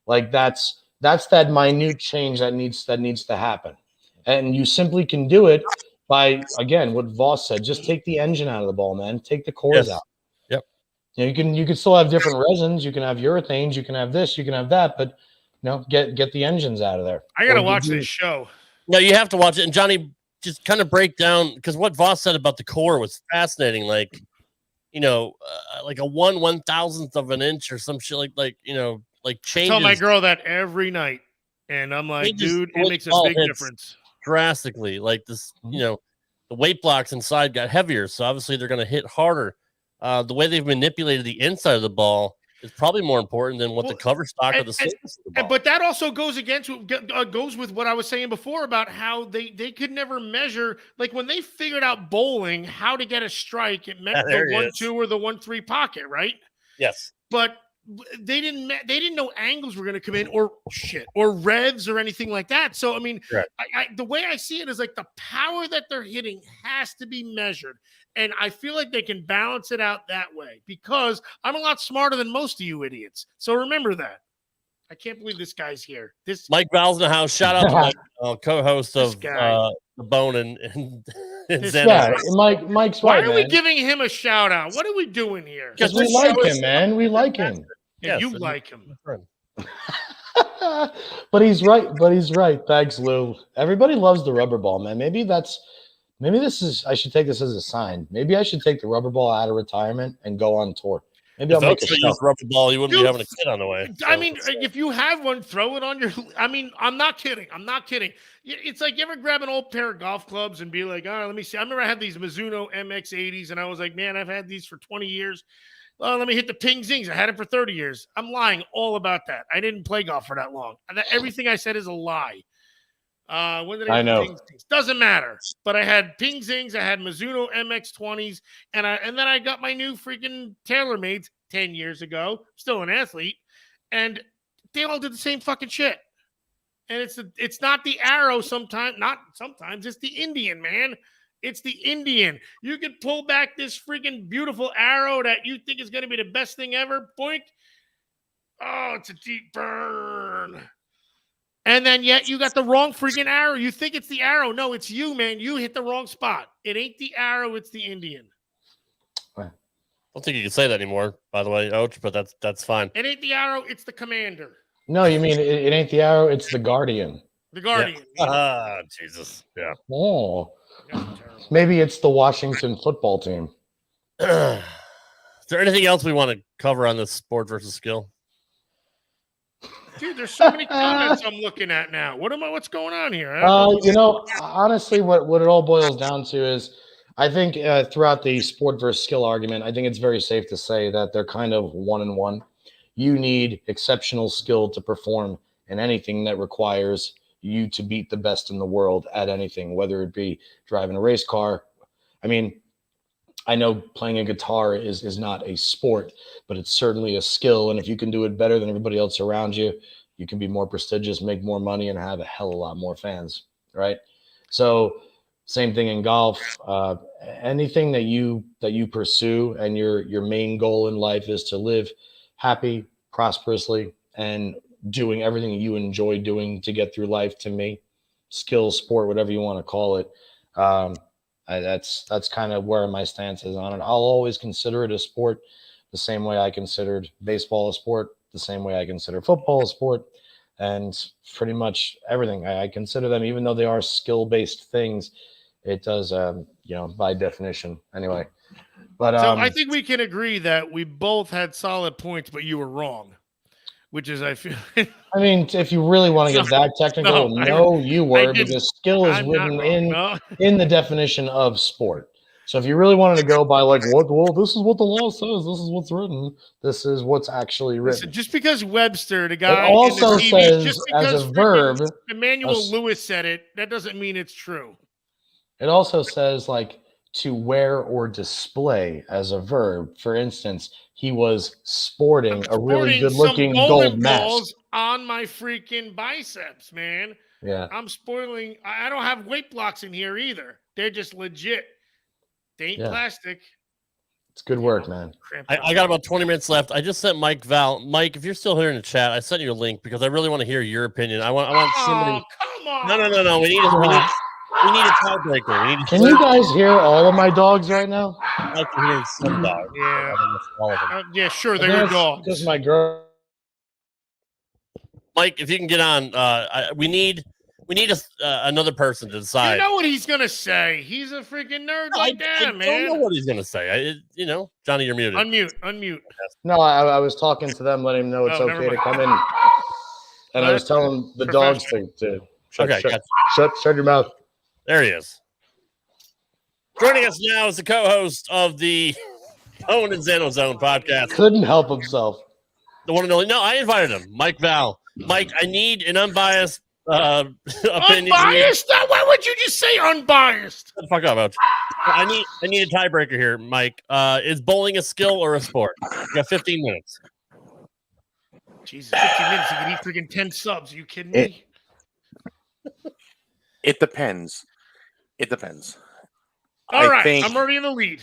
Like that's that minute change that needs to happen. And you simply can do it by, again, what Voss said, just take the engine out of the ball, man. Take the cores out. Yep. You can still have different resins, you can have urethanes, you can have this, you can have that, but get the engines out of there. I gotta watch this show. No, you have to watch it. And Johnny, just kind of break down, because what Voss said about the core was fascinating. Like, like a 1/1000th of an inch or some shit like changes. I tell my girl that every night, and I'm like, dude, it makes a big difference drastically. Like this, the weight blocks inside got heavier, so obviously they're going to hit harder. The way they've manipulated the inside of the ball is probably more important than what the cover stock of the surface of the ball. But that also goes goes with what I was saying before about how they could never measure, like when they figured out bowling, how to get a strike, it meant the 1-2 or the 1-3 pocket, right? Yes. But they didn't know angles were going to come in or revs or anything like that. So I mean, the way I see it is like the power that they're hitting has to be measured, and I feel like they can balance it out that way because I'm a lot smarter than most of you idiots. So remember that. I can't believe this guy's here. This Mike Val's in the house. Shout out to my co-host of The Bone and Mike's Why right, are we giving him a shout out? What are we doing here? Because we like him, man. We like him. And you like him. But he's right. Thanks, Lou. Everybody loves the rubber ball, man. Maybe I should take this as a sign. Maybe I should take the rubber ball out of retirement and go on tour. Maybe I'll make a show. Rubber ball, you wouldn't be having a kid on the way. So. I mean, if you have one, throw it on your. I mean, I'm not kidding. It's like you ever grab an old pair of golf clubs and be like, let me see. I remember I had these Mizuno MX-80s, and I was like, man, I've had these for 20 years. Let me hit the ping zings. I had it for 30 years. I'm lying all about that. I didn't play golf for that long. Everything I said is a lie. When did I know? Doesn't matter. But I had ping zings. I had Mizuno MX-20s, and then I got my new freaking TaylorMades 10 years ago. Still an athlete, and they all did the same fucking shit. And it's not the arrow. Sometimes, not sometimes. It's the Indian, man. It's the Indian. You can pull back this freaking beautiful arrow that you think is going to be the best thing ever. Boink. Oh, it's a deep burn. And then yet you got the wrong freaking arrow. You think it's the arrow. No, it's you, man. You hit the wrong spot. It ain't the arrow. It's the Indian. I don't think you can say that anymore, by the way, Ouch, but that's fine. It ain't the arrow. It's the commander. No, you mean it ain't the arrow. It's the guardian. The guardian. Yeah. Jesus. Yeah. Oh. Maybe it's the Washington football team. Is there anything else we want to cover on this sport versus skill? Dude, there's so many comments I'm looking at now. What's going on here? Honestly, what it all boils down to is I think throughout the sport versus skill argument, I think it's very safe to say that they're kind of 1-1. You need exceptional skill to perform in anything that requires you to beat the best in the world at anything, whether it be driving a race car. I mean, I know playing a guitar is not a sport, but it's certainly a skill. And if you can do it better than everybody else around you, you can be more prestigious, make more money, and have a hell of a lot more fans, right? So Same thing in golf. Anything that you pursue and your main goal in life is to live happy, prosperously, and doing everything you enjoy doing to get through life. To me, skill, sport, whatever you want to call it. That's kind of where my stance is on it. I'll always consider it a sport the same way I considered baseball a sport, the same way I consider football a sport, and pretty much everything. I consider them, even though they are skill-based things, it does, by definition anyway. But So I think we can agree that we both had solid points, but you were wrong, which is, I feel. I mean, if you really want to get that technical, you were, because skill is I'm written not wrong, in the definition of sport. So if you really wanted to go by like, well, this is what the law says, this is what's written, this is what's actually written. Listen, just because Webster, the guy, it also in the TV, says just as because a verb, Emmanuel Lewis said it, that doesn't mean it's true. It also says like to wear or display as a verb. For instance, he was sporting a really good-looking gold mask on my freaking biceps, man. Yeah, I'm spoiling. I don't have weight blocks in here either. They're just legit. They ain't plastic. It's good work, man. I got about 20 minutes left. I just sent Mike Val. Mike, if you're still here in the chat, I sent you a link because I really want to hear your opinion. I want somebody. Come on. No. We need a tiebreaker. Can you guys hear all of my dogs right now? I can hear some dogs. Yeah. Yeah, sure. They were dogs. Because my girl. Mike, if you can get on, we need another person to decide. You know what he's gonna say? He's a freaking nerd like that, man. I don't know what he's gonna say. Johnny, you're muted. Unmute. No, I was talking to them, letting them know it's okay to come in. And I was telling the dogs to shut your mouth. There he is. Joining us now is the co-host of the Owen and Zano Zone podcast. Couldn't help himself. The one and only. No, I invited him. Mike Val. Mike, I need an unbiased opinion. Unbiased? Why would you just say unbiased? Shut the fuck up, Ouch. I need a tiebreaker here, Mike. Is bowling a skill or a sport? You got 15 minutes. Jesus, 15 minutes. You can eat freaking 10 subs. Are you kidding me? It depends. It depends. All right, I'm already in the lead.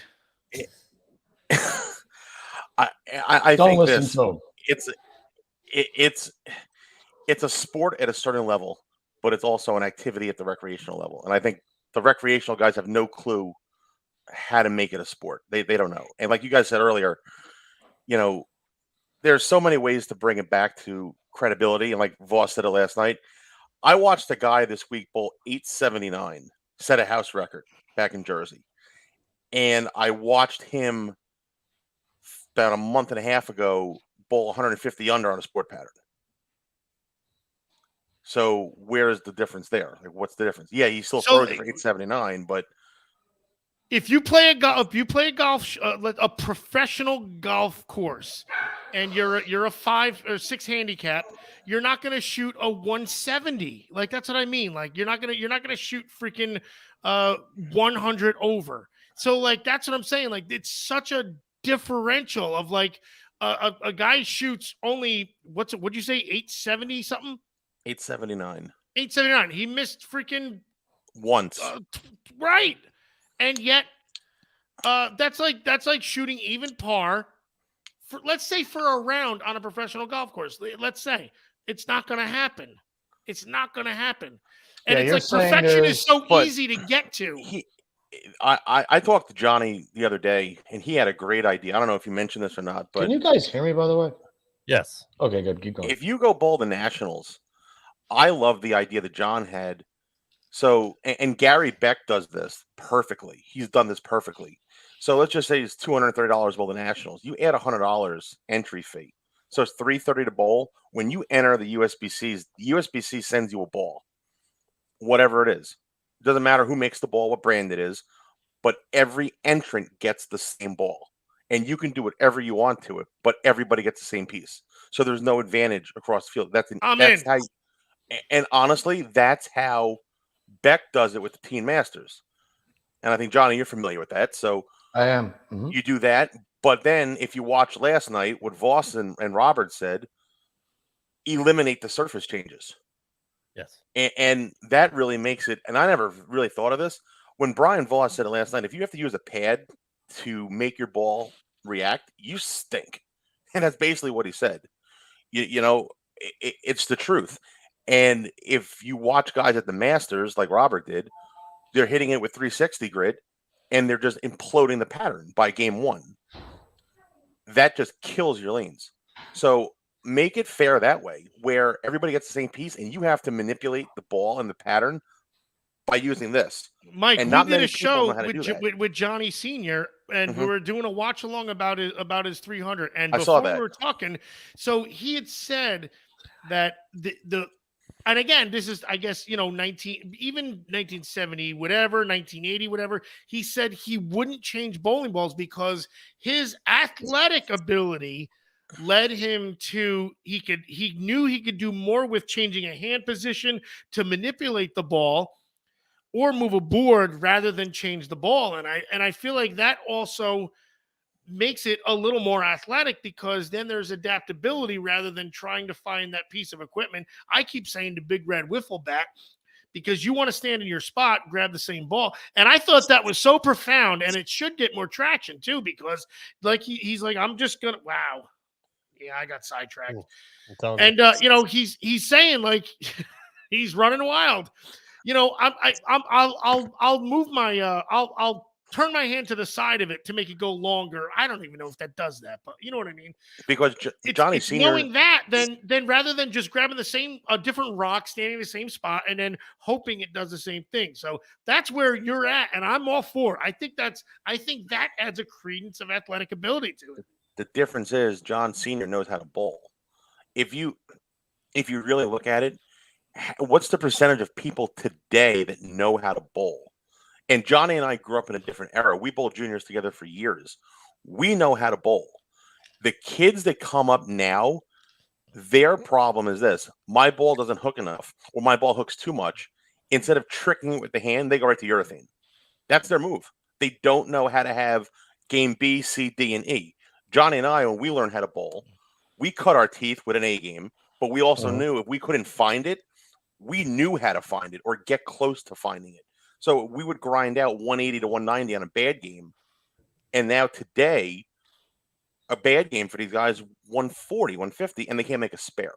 I don't think listen this. To him. It's a sport at a certain level, but it's also an activity at the recreational level. And I think the recreational guys have no clue how to make it a sport. They don't know. And like you guys said earlier, there's so many ways to bring it back to credibility. And like Voss said it last night, I watched a guy this week bowl 879, set a house record back in Jersey. And I watched him about a month and a half ago bowl 150 under on a sport pattern. So where is the difference there? Like, what's the difference? Yeah, he still throws it for 879, but if you play a golf, a professional golf course, and you're a 5 or 6 handicap, you're not going to shoot a 170. Like, that's what I mean. Like, you're not gonna shoot freaking 100 over. So like, that's what I'm saying. Like, it's such a differential of like a guy shoots only what'd you say, 870 something? 879. 879. He missed freaking once. Right. And yet, that's like shooting even par for, let's say, for a round on a professional golf course. Let's say it's not going to happen. It's not going to happen. And it's like perfection is so easy to get to. I talked to Johnny the other day, and he had a great idea. I don't know if you mentioned this or not, but can you guys hear me, by the way? Yes. Okay, good. Keep going. If you go bowl the Nationals, I love the idea that John had. So, and Gary Beck does this perfectly. He's done this perfectly. So let's just say it's $230 bowl the Nationals. You add $100 entry fee. So it's $330 to bowl. When you enter the USBCs, the USBC sends you a ball, whatever it is. It doesn't matter who makes the ball, what brand it is, but every entrant gets the same ball. And you can do whatever you want to it, but everybody gets the same piece. So there's no advantage across the field. That's how. And honestly, that's how Beck does it with the Teen Masters. And I think, Johnny, you're familiar with that. So I am. Mm-hmm. You do that. But then if you watch last night, what Voss and Robert said, eliminate the surface changes. Yes. And that really makes it, and I never really thought of this. when Brian Voss said it last night, if you have to use a pad to make your ball react, you stink. And that's basically what he said. It's the truth. And if you watch guys at the Masters, like Robert did, they're hitting it with 360 grit, and they're just imploding the pattern by game one. That just kills your lanes. So make it fair that way, where everybody gets the same piece, and you have to manipulate the ball and the pattern by using this. Mike, and we not did many a people know show how to do that. with Johnny Senior, and we were doing a watch along about his 300. And I saw before we that. were talking, so he had said that the and again, this is, I guess, 1970, whatever, 1980, whatever. He said he wouldn't change bowling balls because his athletic ability led him to he knew he could do more with changing a hand position to manipulate the ball or move a board rather than change the ball. And I feel like that also makes it a little more athletic because then there's adaptability rather than trying to find that piece of equipment. I keep saying the big red wiffle bat because you want to stand in your spot, grab the same ball. And I thought that was so profound, and it should get more traction too, because like he's like, I'm just going to, wow. Yeah, I got sidetracked. And he's saying like he's running wild. I'll move my I'll turn my hand to the side of it to make it go longer. I don't even know if that does that, but you know what I mean. Because Johnny it's Senior, knowing that, then rather than just grabbing a different rock, standing in the same spot, and then hoping it does the same thing. So that's where you're at, and I'm all for it. I think that adds a credence of athletic ability to it. the difference is John Senior knows how to bowl. If you really look at it, what's the percentage of people today that know how to bowl? And Johnny and I grew up in a different era. We bowled juniors together for years. We know how to bowl. The kids that come up now, their problem is this: my ball doesn't hook enough, or my ball hooks too much. Instead of tricking it with the hand, they go right to urethane. That's their move. They don't know how to have game B, C, D, and E. Johnny and I, when we learned how to bowl, we cut our teeth with an A game, but we also knew if we couldn't find it, we knew how to find it or get close to finding it. So we would grind out 180 to 190 on a bad game. And now today, a bad game for these guys, 140, 150, and they can't make a spare.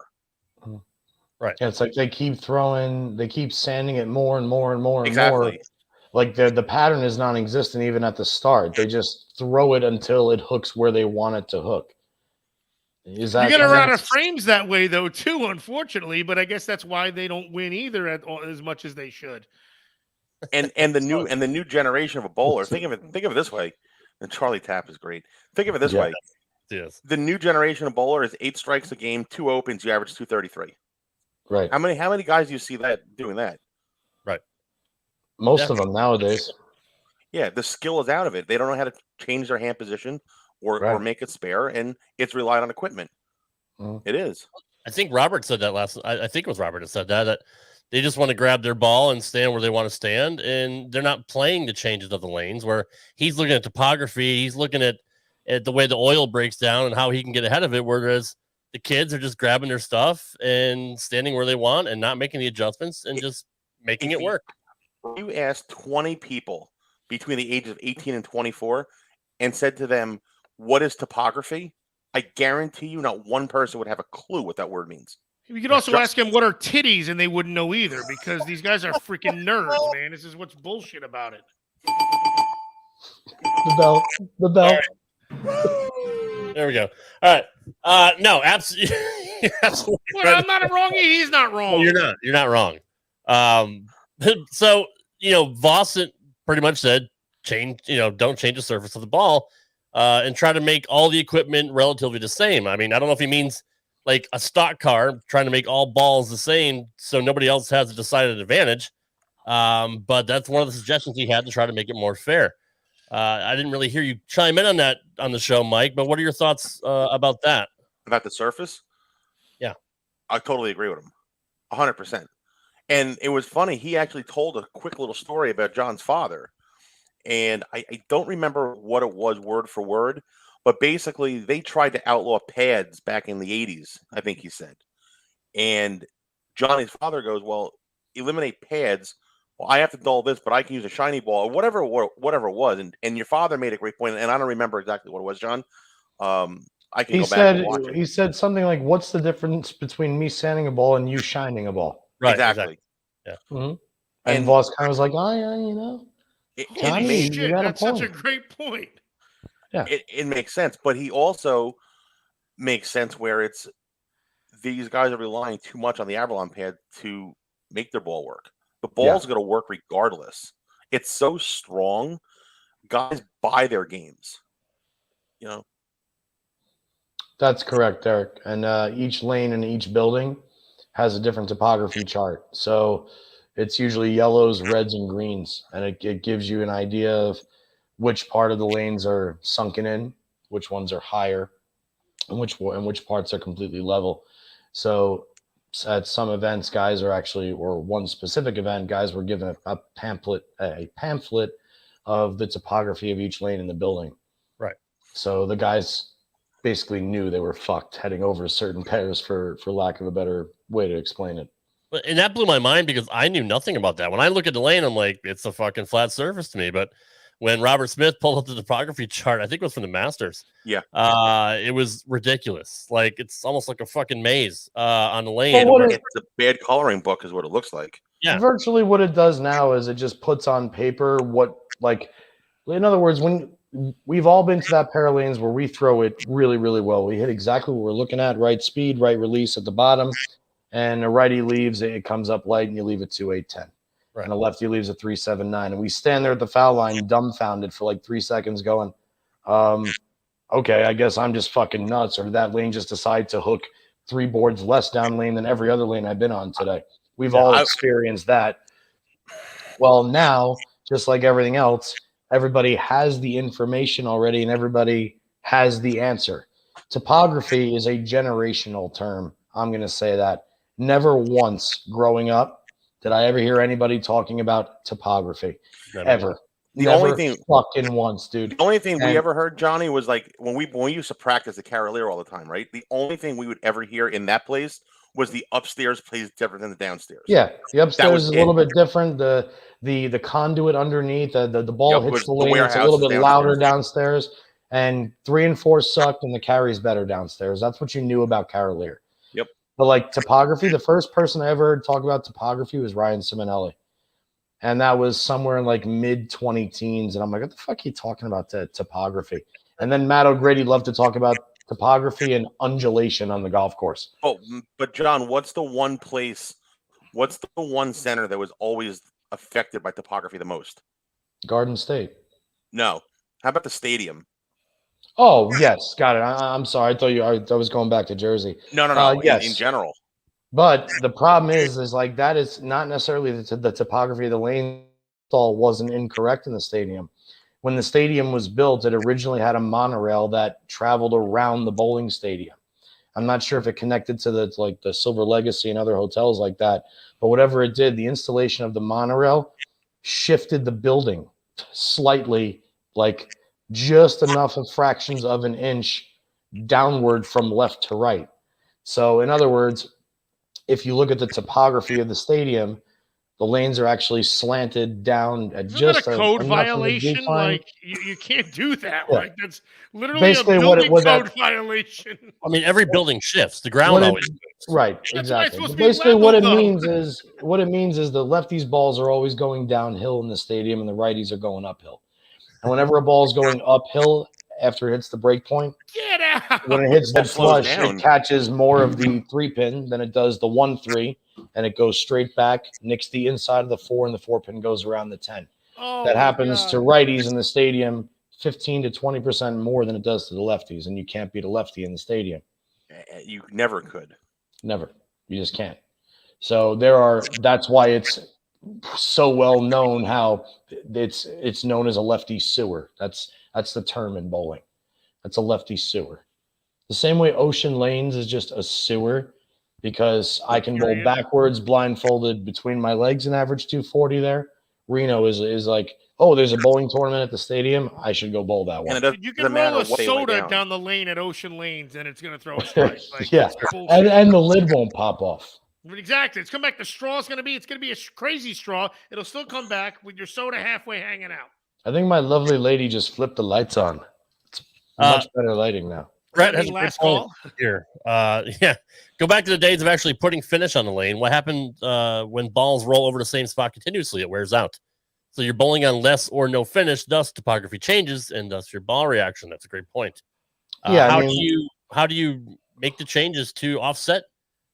Right. Yeah, it's like they keep sanding it more and more and more and Exactly. more. Like the pattern is non-existent even at the start. They just throw it until it hooks where they want it to hook. You get a lot of frames that way, though, too, unfortunately. But I guess that's why they don't win either as much as they should. And the new generation of a bowler. Think of it this way. And Charlie Tapp is great. Think of it this way. Yes. The new generation of bowler is 8 strikes a game, 2 opens, you average 233. Right. How many guys do you see that doing that? Right. Most of them nowadays. Yeah, the skill is out of it. They don't know how to change their hand position or make it spare, and it's relied on equipment. It is. I think Robert said that I think it was Robert that said that they just want to grab their ball and stand where they want to stand, and they're not playing the changes of the lanes, where he's looking at topography, he's looking at the way the oil breaks down and how he can get ahead of it, whereas the kids are just grabbing their stuff and standing where they want and not making the adjustments and just making it work. You asked 20 people between the ages of 18 and 24 and said to them, what is topography? I guarantee you not one person would have a clue what that word means. You could also ask them what are titties, and they wouldn't know either, because these guys are freaking nerds, man. This is what's bullshit about it. The bell. There we go. All right. No, absolutely. Well, I'm not wrong. He's not wrong. Well, you're not wrong. So, Voss pretty much said, don't change the surface of the ball and try to make all the equipment relatively the same. I mean, I don't know if he means like a stock car trying to make all balls the same so nobody else has a decided advantage. But that's one of the suggestions he had to try to make it more fair. I didn't really hear you chime in on that on the show, Mike, but what are your thoughts about that? About the surface? Yeah. I totally agree with him. 100%. And it was funny. He actually told a quick little story about John's father. And I don't remember what it was word for word, but basically they tried to outlaw pads back in the 80s, I think he said. And Johnny's father goes, well, eliminate pads. well, I have to dull this, but I can use a shiny ball or whatever it was. And your father made a great point, and I don't remember exactly what it was, John. I can go back and watch it. He said something like, "What's the difference between me sanding a ball and you shining a ball?" Right. Exactly. Yeah. Mm-hmm. And Voss kind of was like, "Oh yeah, you know, Johnny, you got that's a point." Such a great point. Yeah, it makes sense, but he also makes sense where it's these guys are relying too much on the Avalon pad to make their ball work. The ball's going to work regardless. It's so strong. Guys buy their games. You know. that's correct, Derek. And each lane in each building has a different topography chart. So it's usually yellows, reds, and greens, and it gives you an idea of which part of the lanes are sunken in, which ones are higher, and which parts are completely level. So at some events, guys are actually, or one specific event, guys were given a pamphlet of the topography of each lane in the building. Right. So the guys basically knew they were fucked heading over certain pairs, for lack of a better way to explain it. And that blew my mind because I knew nothing about that. When I look at the lane, I'm like, it's a fucking flat surface to me. But when Robert Smith pulled up the topography chart, I think it was from the Masters. Yeah. It was ridiculous. Like, it's almost like a fucking maze on the lane. It's a bad coloring book is what it looks like. Yeah. Virtually what it does now is it just puts on paper what, like, in other words, when we've all been to that pair of lanes where we throw it really, really well. We hit exactly what we're looking at, right speed, right release at the bottom. And a righty leaves, it comes up light, and you leave it 2-8-10. Right. And a lefty leaves a 3-7-9. And we stand there at the foul line dumbfounded for like 3 seconds going, okay, I guess I'm just fucking nuts. Or did that lane just decide to hook 3 boards less down lane than every other lane I've been on today? We've all experienced that. Well, now, just like everything else, everybody has the information already and everybody has the answer. Topography is a generational term. I'm going to say that. Never once growing up did I ever hear anybody talking about topography. Ever. The only thing fucking once, dude. The only thing we ever heard, Johnny, was like when we used to practice at Carolier all the time, right? The only thing we would ever hear in that place was the upstairs plays different than the downstairs. Yeah, the upstairs is a little bit different. The conduit underneath, the ball hits the lane. It's a little bit louder downstairs. And 3 and 4 sucked, and the carry's better downstairs. That's what you knew about Carolier. Yep. But like topography, the first person I ever heard talk about topography was Ryan Simonelli. And that was somewhere in like mid-20 teens. And I'm like, what the fuck are you talking about, topography? And then Matt O'Grady loved to talk about topography and undulation on the golf course. Oh, but John, what's the one center that was always affected by topography the most? Garden State. No. How about the stadium? Oh, yes. Got it. I'm sorry. I was going back to Jersey. No. Yes. In general. But the problem is like that is not necessarily the topography of the lane stall wasn't incorrect in the stadium. When the stadium was built, it originally had a monorail that traveled around the bowling stadium. I'm not sure if it connected to the Silver Legacy and other hotels like that, but whatever it did, the installation of the monorail shifted the building slightly, like just enough of fractions of an inch downward from left to right. So in other words, if you look at the topography of the stadium, the lanes are actually slanted down at just a code violation. Like you can't do that. Yeah. Like that's literally basically a building code violation. I mean, every building shifts. The ground always moves. Right, exactly. But basically, what it means is the lefties' balls are always going downhill in the stadium, and the righties are going uphill. And whenever a ball is going uphill after it hits the break point, get out. When it hits dead flush, it catches more of the 3-pin than it does the 1-3, and it goes straight back, nicks the inside of the 4, and the 4-pin goes around the 10. Oh, that happens to righties in the stadium 15 to 20% more than it does to the lefties, and you can't beat a lefty in the stadium. You never could. Never. You just can't. So that's why it's so well known how it's known as a lefty sewer. That's the term in bowling. That's a lefty sewer. The same way Ocean Lanes is just a sewer because I can bowl backwards blindfolded between my legs and average 240 there. Reno is like, oh, there's a bowling tournament at the stadium. I should go bowl that one. You can roll a soda down the lane at Ocean Lanes and it's going to throw a strike. Like, yeah, and the lid won't pop off. Exactly. It's come back. The straw is going to be a crazy straw. It'll still come back with your soda halfway hanging out. I think my lovely lady just flipped the lights on. It's much better lighting now. Brett has a last great point call here. Yeah, go back to the days of actually putting finish on the lane. What happened when balls roll over the same spot continuously? It wears out. So you're bowling on less or no finish, thus topography changes, and thus your ball reaction. That's a great point. Yeah, how do you make the changes to offset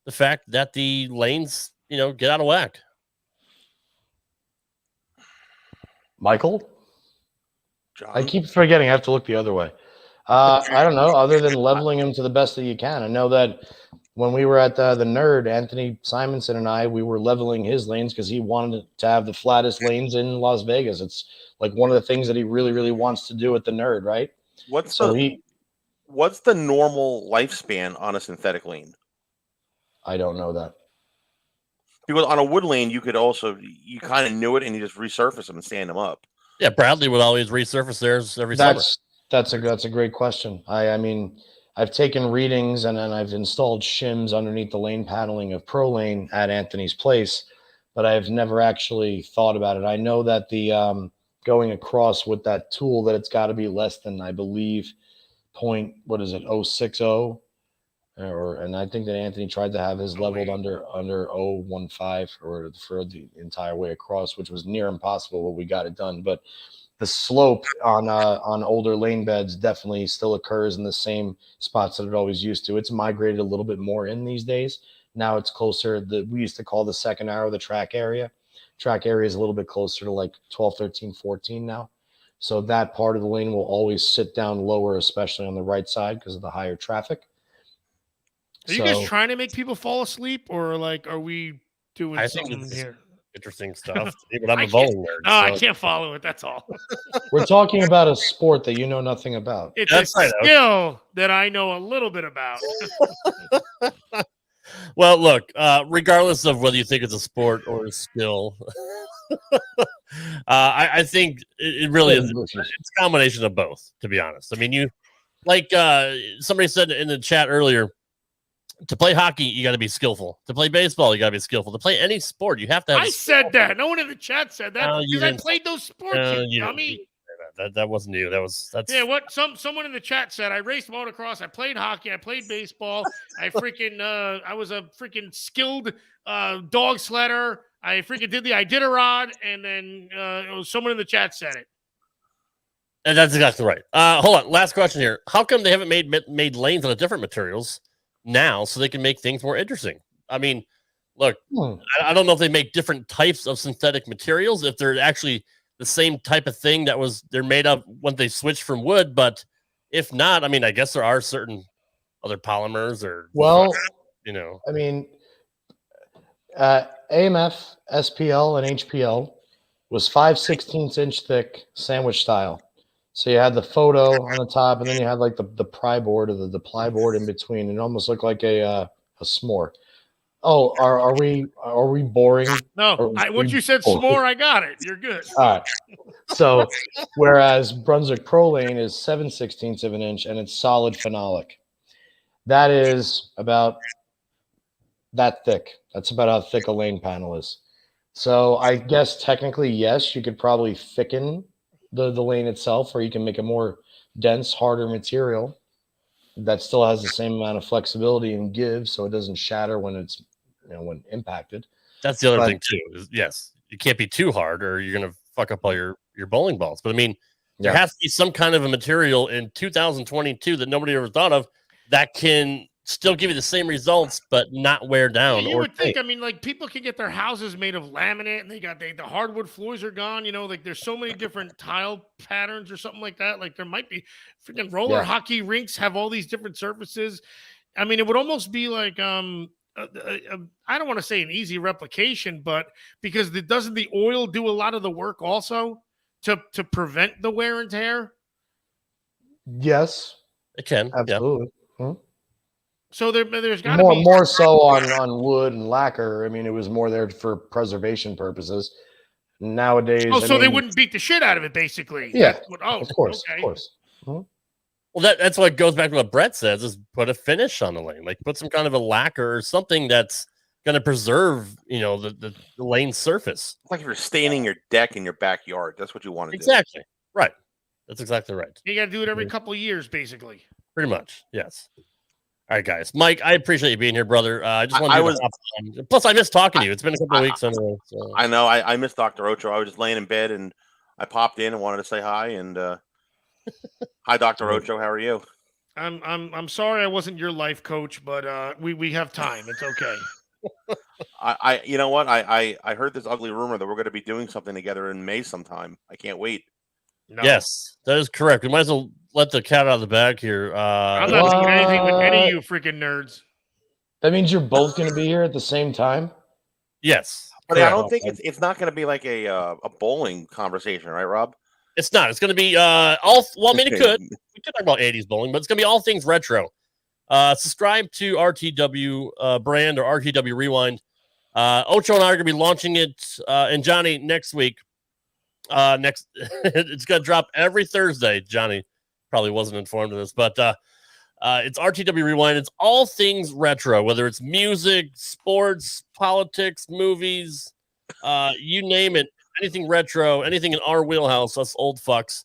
the fact that the lanes, get out of whack? Michael? John? I keep forgetting. I have to look the other way. I don't know, other than leveling them to the best that you can. I know that when we were at the Nerd, Anthony Simonson and I, we were leveling his lanes because he wanted to have the flattest lanes in Las Vegas. It's like one of the things that he really, really wants to do at the Nerd, right? What's the normal lifespan on a synthetic lane? I don't know that. Because on a wood lane, you kind of knew it and you just resurface them and stand them up. Yeah, Bradley would always resurface theirs every summer. That's a great question. I mean, I've taken readings and I've installed shims underneath the lane paneling of Pro Lane at Anthony's place, but I've never actually thought about it. I know that the going across with that tool that it's got to be less than, I believe, 0.060, and I think that Anthony tried to have his leveled under 0.15 or for the entire way across, which was near impossible, but we got it done. But the slope on older lane beds definitely still occurs in the same spots that it always used to. It's migrated a little bit more in these days. Now it's closer. We used to call the second arrow the track area. Track area is a little bit closer to like 12, 13, 14 now. So that part of the lane will always sit down lower, especially on the right side because of the higher traffic. Are you guys trying to make people fall asleep, or are we doing something here? Interesting stuff. But I'm a bowling nerd. I can't follow it. That's all. We're talking about a sport that you know nothing about. It's a skill that I know a little bit about. Well, look, regardless of whether you think it's a sport or a skill, I think it really is. It's a combination of both, to be honest. I mean, somebody said in the chat earlier, to play hockey, you got to be skillful. To play baseball, you got to be skillful. To play any sport, you have to have. I said that. No one in the chat said that because I played those sports. You dummy. That wasn't you. That's what someone in the chat said. I raced motocross. I played hockey. I played baseball. I was a freaking skilled dog sledder. I freaking did the Iditarod, and then someone in the chat said it. And that's exactly right. Hold on. Last question here. How come they haven't made lanes out of different materials now so they can make things more interesting? I mean, look, I don't know if they make different types of synthetic materials, if they're actually the same type of thing they're made of when they switch from wood, but if not, I mean, I guess there are certain other polymers or I mean, AMF, SPL, and HPL was 5/16 inch thick sandwich style. So you had the photo on the top, and then you had like the pry board or the ply board in between. It almost looked like a s'more. Oh, are we boring? No, once you said s'more, I got it. You're good. All right. So whereas Brunswick Pro Lane is 7/16 of an inch and it's solid phenolic, that is about that thick. That's about how thick a lane panel is. So I guess technically, yes, you could probably thicken the lane itself, or you can make a more dense, harder material that still has the same amount of flexibility and give, so it doesn't shatter when it's when impacted. That's the other thing too. Is, yes, it can't be too hard, or you're gonna fuck up all your bowling balls. But I mean, there has to be some kind of a material in 2022 that nobody ever thought of that can still give you the same results, but not wear down. You would think. I mean, like people can get their houses made of laminate, and the hardwood floors are gone. Like there's so many different tile patterns or something like that. Like there might be freaking roller hockey rinks have all these different surfaces. I mean, it would almost be like I don't want to say an easy replication, but because doesn't the oil do a lot of the work also to prevent the wear and tear? Yes, it can. Absolutely. Yeah. So there's got to be more so on wood and lacquer. I mean, it was more there for preservation purposes. Nowadays, they wouldn't beat the shit out of it, basically. Yeah, of course, okay. Of course. Well, that's what goes back to what Brett says: is put a finish on the lane, like put some kind of a lacquer or something that's going to preserve, the lane surface. It's like if you're staining your deck in your backyard. That's what you want to do. Exactly. Right. That's exactly right. You got to do it every couple of years, basically. Pretty much. Yes. All right, guys. Mike, I appreciate you being here, brother. I just wanted to hop on. Plus, I missed talking to you. It's been a couple of weeks anyway. So. I know. I missed Dr. Ocho. I was just laying in bed and I popped in and wanted to say hi. And hi, Dr. Ocho. How are you? I'm sorry I wasn't your life coach, but we have time. It's okay. You know what? I heard this ugly rumor that we're going to be doing something together in May sometime. I can't wait. No. Yes, that is correct. We might as well let the cat out of the bag here. I'm not doing anything with any of you freaking nerds. That means you're both going to be here at the same time? Yes. But correct. I don't think it's not going to be like a bowling conversation, right, Rob? It's not. It's going to be it could. We could talk about 80s bowling, but it's going to be all things retro. Subscribe to RTW brand or RTW Rewind. Ocho and I are going to be launching it, and Johnny next week. It's going to drop every Thursday. Johnny probably wasn't informed of this, but it's RTW Rewind. It's all things retro, whether it's music, sports, politics, movies, you name it. Anything retro, anything in our wheelhouse, us old fucks.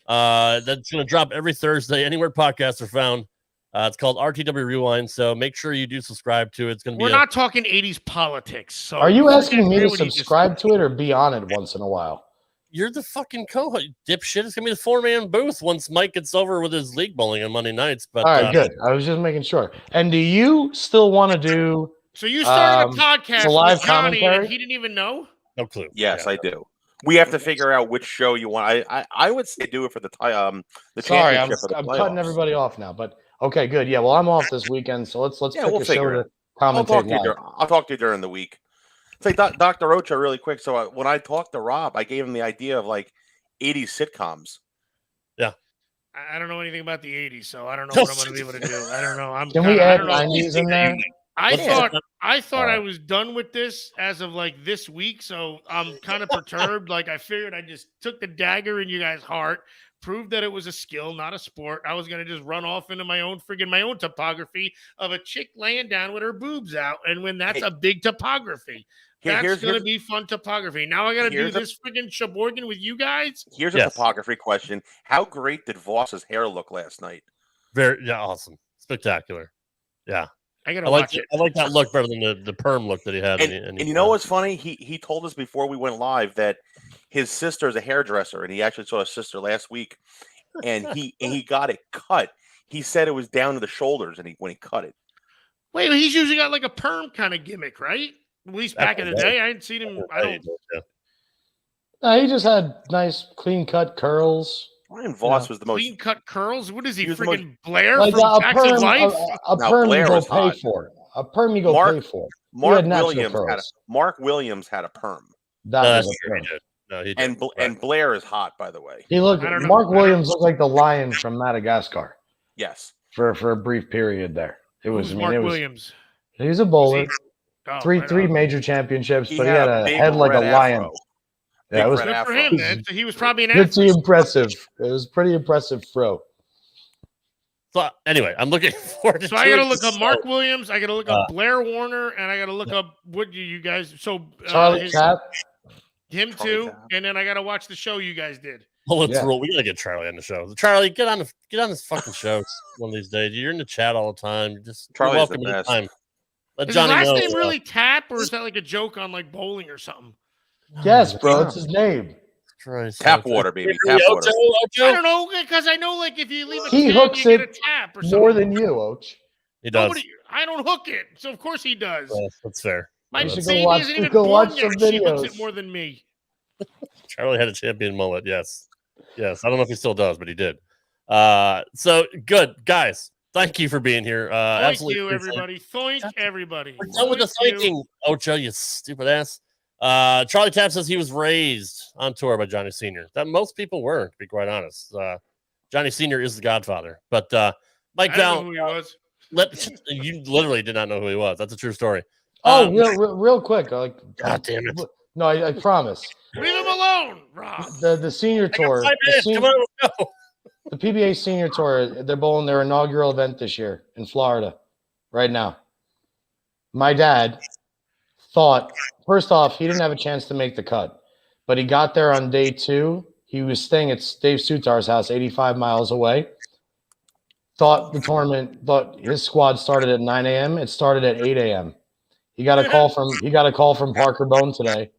That's going to drop every Thursday, anywhere podcasts are found. It's called RTW Rewind, so make sure you do subscribe to it. It's going to be. We're not talking 80s politics. So are you asking me to subscribe to it or be on it once in a while? You're the fucking co-host, dipshit. It's going to be the 4-man booth once Mike gets over with his league bowling on Monday nights. But all right, good. I was just making sure. And do you still want to do? So you started a podcast live with Johnny, commentary? and he didn't even know. No clue. Yes, yeah. I do. We have to figure out which show you want. I would say do it for the Sorry, championship. I'm cutting everybody off now, but okay, good. Yeah, well, I'm off this weekend, so let's pick a show to commentate. I'll talk to you during the week. Say, Dr. Ocho, really quick. So when I talked to Rob, I gave him the idea of like 80s sitcoms. Yeah. I don't know anything about the 80s, so I don't know what I'm going to be able to do. I don't know. Can we add 90s in there? I thought I was done with this as of like this week, so I'm kind of perturbed. Like I figured I just took the dagger in you guys' heart, proved that it was a skill, not a sport. I was gonna just run off into my own topography of a chick laying down with her boobs out, and when that's a big topography. That's going to be fun topography. Now I got to do this friggin' Sheboygan with you guys? Here's a topography question. How great did Voss's hair look last night? Very awesome. Spectacular. Yeah. I got to watch it. I like that look better than the perm look that he had. And you know what's funny? He told us before we went live that his sister is a hairdresser, and he actually saw his sister last week, and he got it cut. He said it was down to the shoulders when he cut it. Wait, he's usually got like a perm kind of gimmick, right? At least back in the day, I hadn't seen him. He just had nice, clean-cut curls. Ryan Voss was the most clean-cut curls. What is he, freaking Blair like from Jackson Life? A perm you go pay for. A perm you go pay for. Mark Williams had a perm. That was a perm. No, he did. And Blair is hot, by the way. Mark Williams looked like the lion from Madagascar. Yes, for a brief period there. It was Mark Williams. He was a bowler. Three major championships, but he had a head like a lion. Yeah, it was good for him. Man. He was probably an athlete. Pretty impressive. It was pretty impressive throw. So anyway, I'm looking forward to. So I got to look up Mark Williams. I got to look up Blair Warner, and I got to look up what you guys. So Charlie Tapp, him too, and then I got to watch the show you guys did. Well, let's roll. We got to get Charlie on the show. Charlie, get on this fucking show one of these days. You're in the chat all the time. Just welcome anytime. Is his last name really Tap, or is that like a joke on like bowling or something? Yes, bro, it's his name. Tap water, baby. Tap water. I don't know, because I know like if you leave a he tap, hooks you it get a tap or something. more than you, Och. He does. I don't hook it, so of course he does. Well, that's fair. My baby isn't even born yet. She hooks it more than me. Charlie had a champion mullet. Yes. I don't know if he still does, but he did. So good, guys. Thank you for being here. Thank you, everybody. Thank everybody. We're done with the thanking, Ocho, you stupid ass. Charlie Tapp says he was raised on tour by Johnny Sr. That most people weren't, to be quite honest. Johnny Sr. is the godfather. But Mike Val, who he was. You literally did not know who he was. That's a true story. Real quick. God damn it. No, I promise. Leave him alone, Rob. The senior tour. The PBA Senior Tour, they're bowling their inaugural event this year in Florida right now. My dad thought, first off, he didn't have a chance to make the cut, but he got there on day 2. He was staying at Dave Sutar's house, 85 miles away. Thought his squad started at 9 a.m. It started at 8 a.m. He got a call from Parker Bone today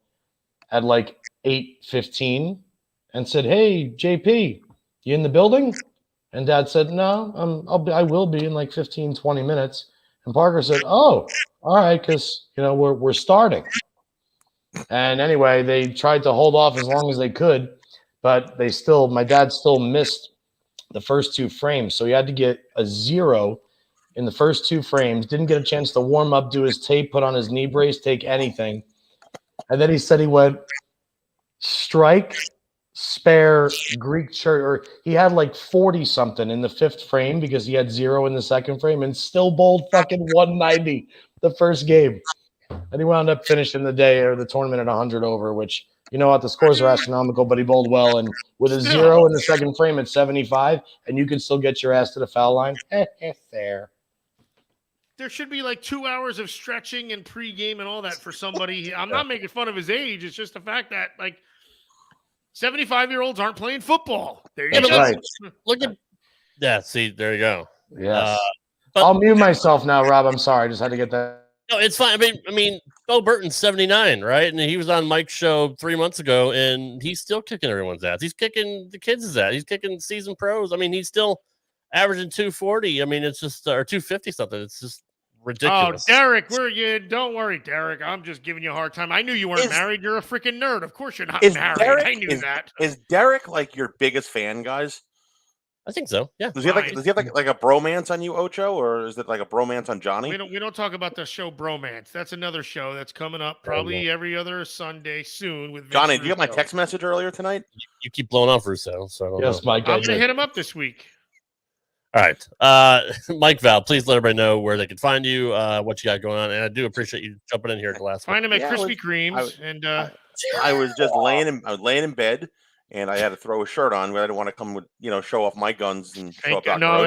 at like 8:15 and said, "Hey, JP, you in the building?" And Dad said, "No, I will be in like 15, 20 minutes." And Parker said, "Oh, all right, because we're starting." And anyway, they tried to hold off as long as they could, but my dad still missed the first 2 frames. So he had to get a 0 in the first 2 frames, didn't get a chance to warm up, do his tape, put on his knee brace, take anything. And then he said he went strike, spare, Greek church, or he had like 40 something in the 5th frame because he had 0 in the 2nd frame and still bowled fucking 190 the first game. And he wound up finishing the day or the tournament at 100 over, which, the scores are astronomical, but he bowled well. And with a 0 in the 2nd frame at 75, and you can still get your ass to the foul line, fair. There should be like 2 hours of stretching and pregame and all that for somebody. I'm not making fun of his age. It's just the fact that, like, 75-year-olds aren't playing football. There you go. Right. Look at see, there you go. Yes. I'll mute myself now, Rob. I'm sorry. I just had to get that. No, it's fine. I mean, Bo Burton's 79, right? And he was on Mike's show 3 months ago, and he's still kicking everyone's ass. He's kicking the kids' ass. He's kicking seasoned pros. I mean, he's still averaging 240. I mean, it's just or 250 something. It's just ridiculous. Oh, Derek, don't worry, Derek. I'm just giving you a hard time. I knew you weren't married. You're a freaking nerd. Of course you're not married. I knew that. Is Derek like your biggest fan, guys? I think so. Yeah. Does he have like a bromance on you, Ocho, or is it like a bromance on Johnny? We don't talk about the show Bromance. That's another show that's coming up probably every other Sunday soon with Vince Johnny. Russo. Do you get my text message earlier tonight? You keep blowing off Russo, so I don't know. Mike. I'm gonna hit him up this week. All right. Mike Val, please let everybody know where they can find you, what you got going on. And I do appreciate you jumping in here at the last Find one. him at Krispy Kreme's. I was just laying in bed, and I had to throw a shirt on, but I didn't want to come with show off my guns and show up.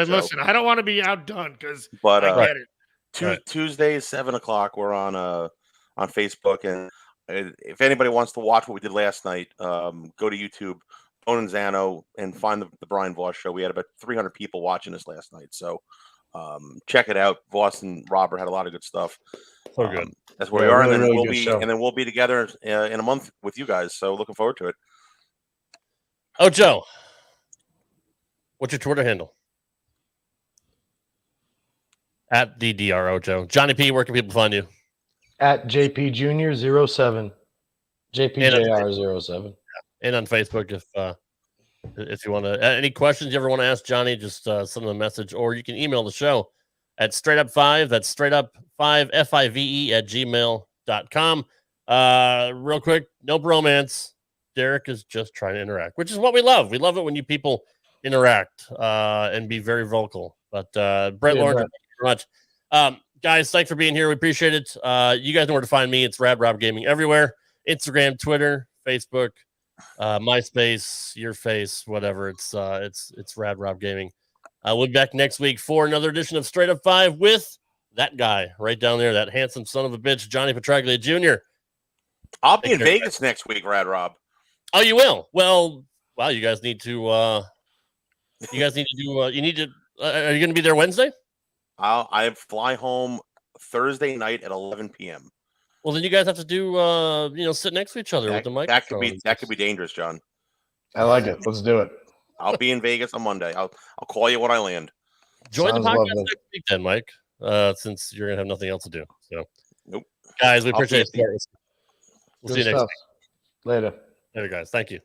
Listen, I don't want to be outdone but I get it. Tuesdays 7:00 we're on Facebook, and if anybody wants to watch what we did last night, go to YouTube, Bone and Zano, and find the Brian Voss show. We had about 300 people watching us last night, so check it out. Voss and Robert had a lot of good stuff. So good. That's where we are, really, and then we'll be together in a month with you guys. So looking forward to it. Oh, Joe, what's your Twitter handle? At DDRO Joe. Johnny P, where can people find you? At JP Junior 07. JPJR07. And on Facebook, if you want to, any questions you ever want to ask Johnny, just send him a message, or you can email the show at straightup5. That's straightup5 FIVE at gmail.com. Real quick, no bromance. Derek is just trying to interact, which is what we love. We love it when you people interact and be very vocal. But Brett Lawrence, thank you very much. Guys, thanks for being here. We appreciate it. You guys know where to find me. It's Rad Rob Gaming everywhere. Instagram, Twitter, Facebook, MySpace, your face, whatever. It's Rad Rob Gaming. We'll be back next week for another edition of Straight Up 5 with that guy right down there, that handsome son of a bitch, Johnny Petraglia Jr. I'll be in Vegas next week, Rad Rob. Oh, you will? Well, wow, you guys need to are you going to be there Wednesday? I fly home Thursday night at 11 p.m. Well, then you guys have to do sit next to each other with the microphone. That could be dangerous, John. I like it. Let's do it. I'll be in Vegas on Monday. I'll call you when I land. Join the podcast next week then, Mike. Since you're gonna have nothing else to do. So nope. Guys, we appreciate it. We'll see you next week. Later. Later, guys. Thank you.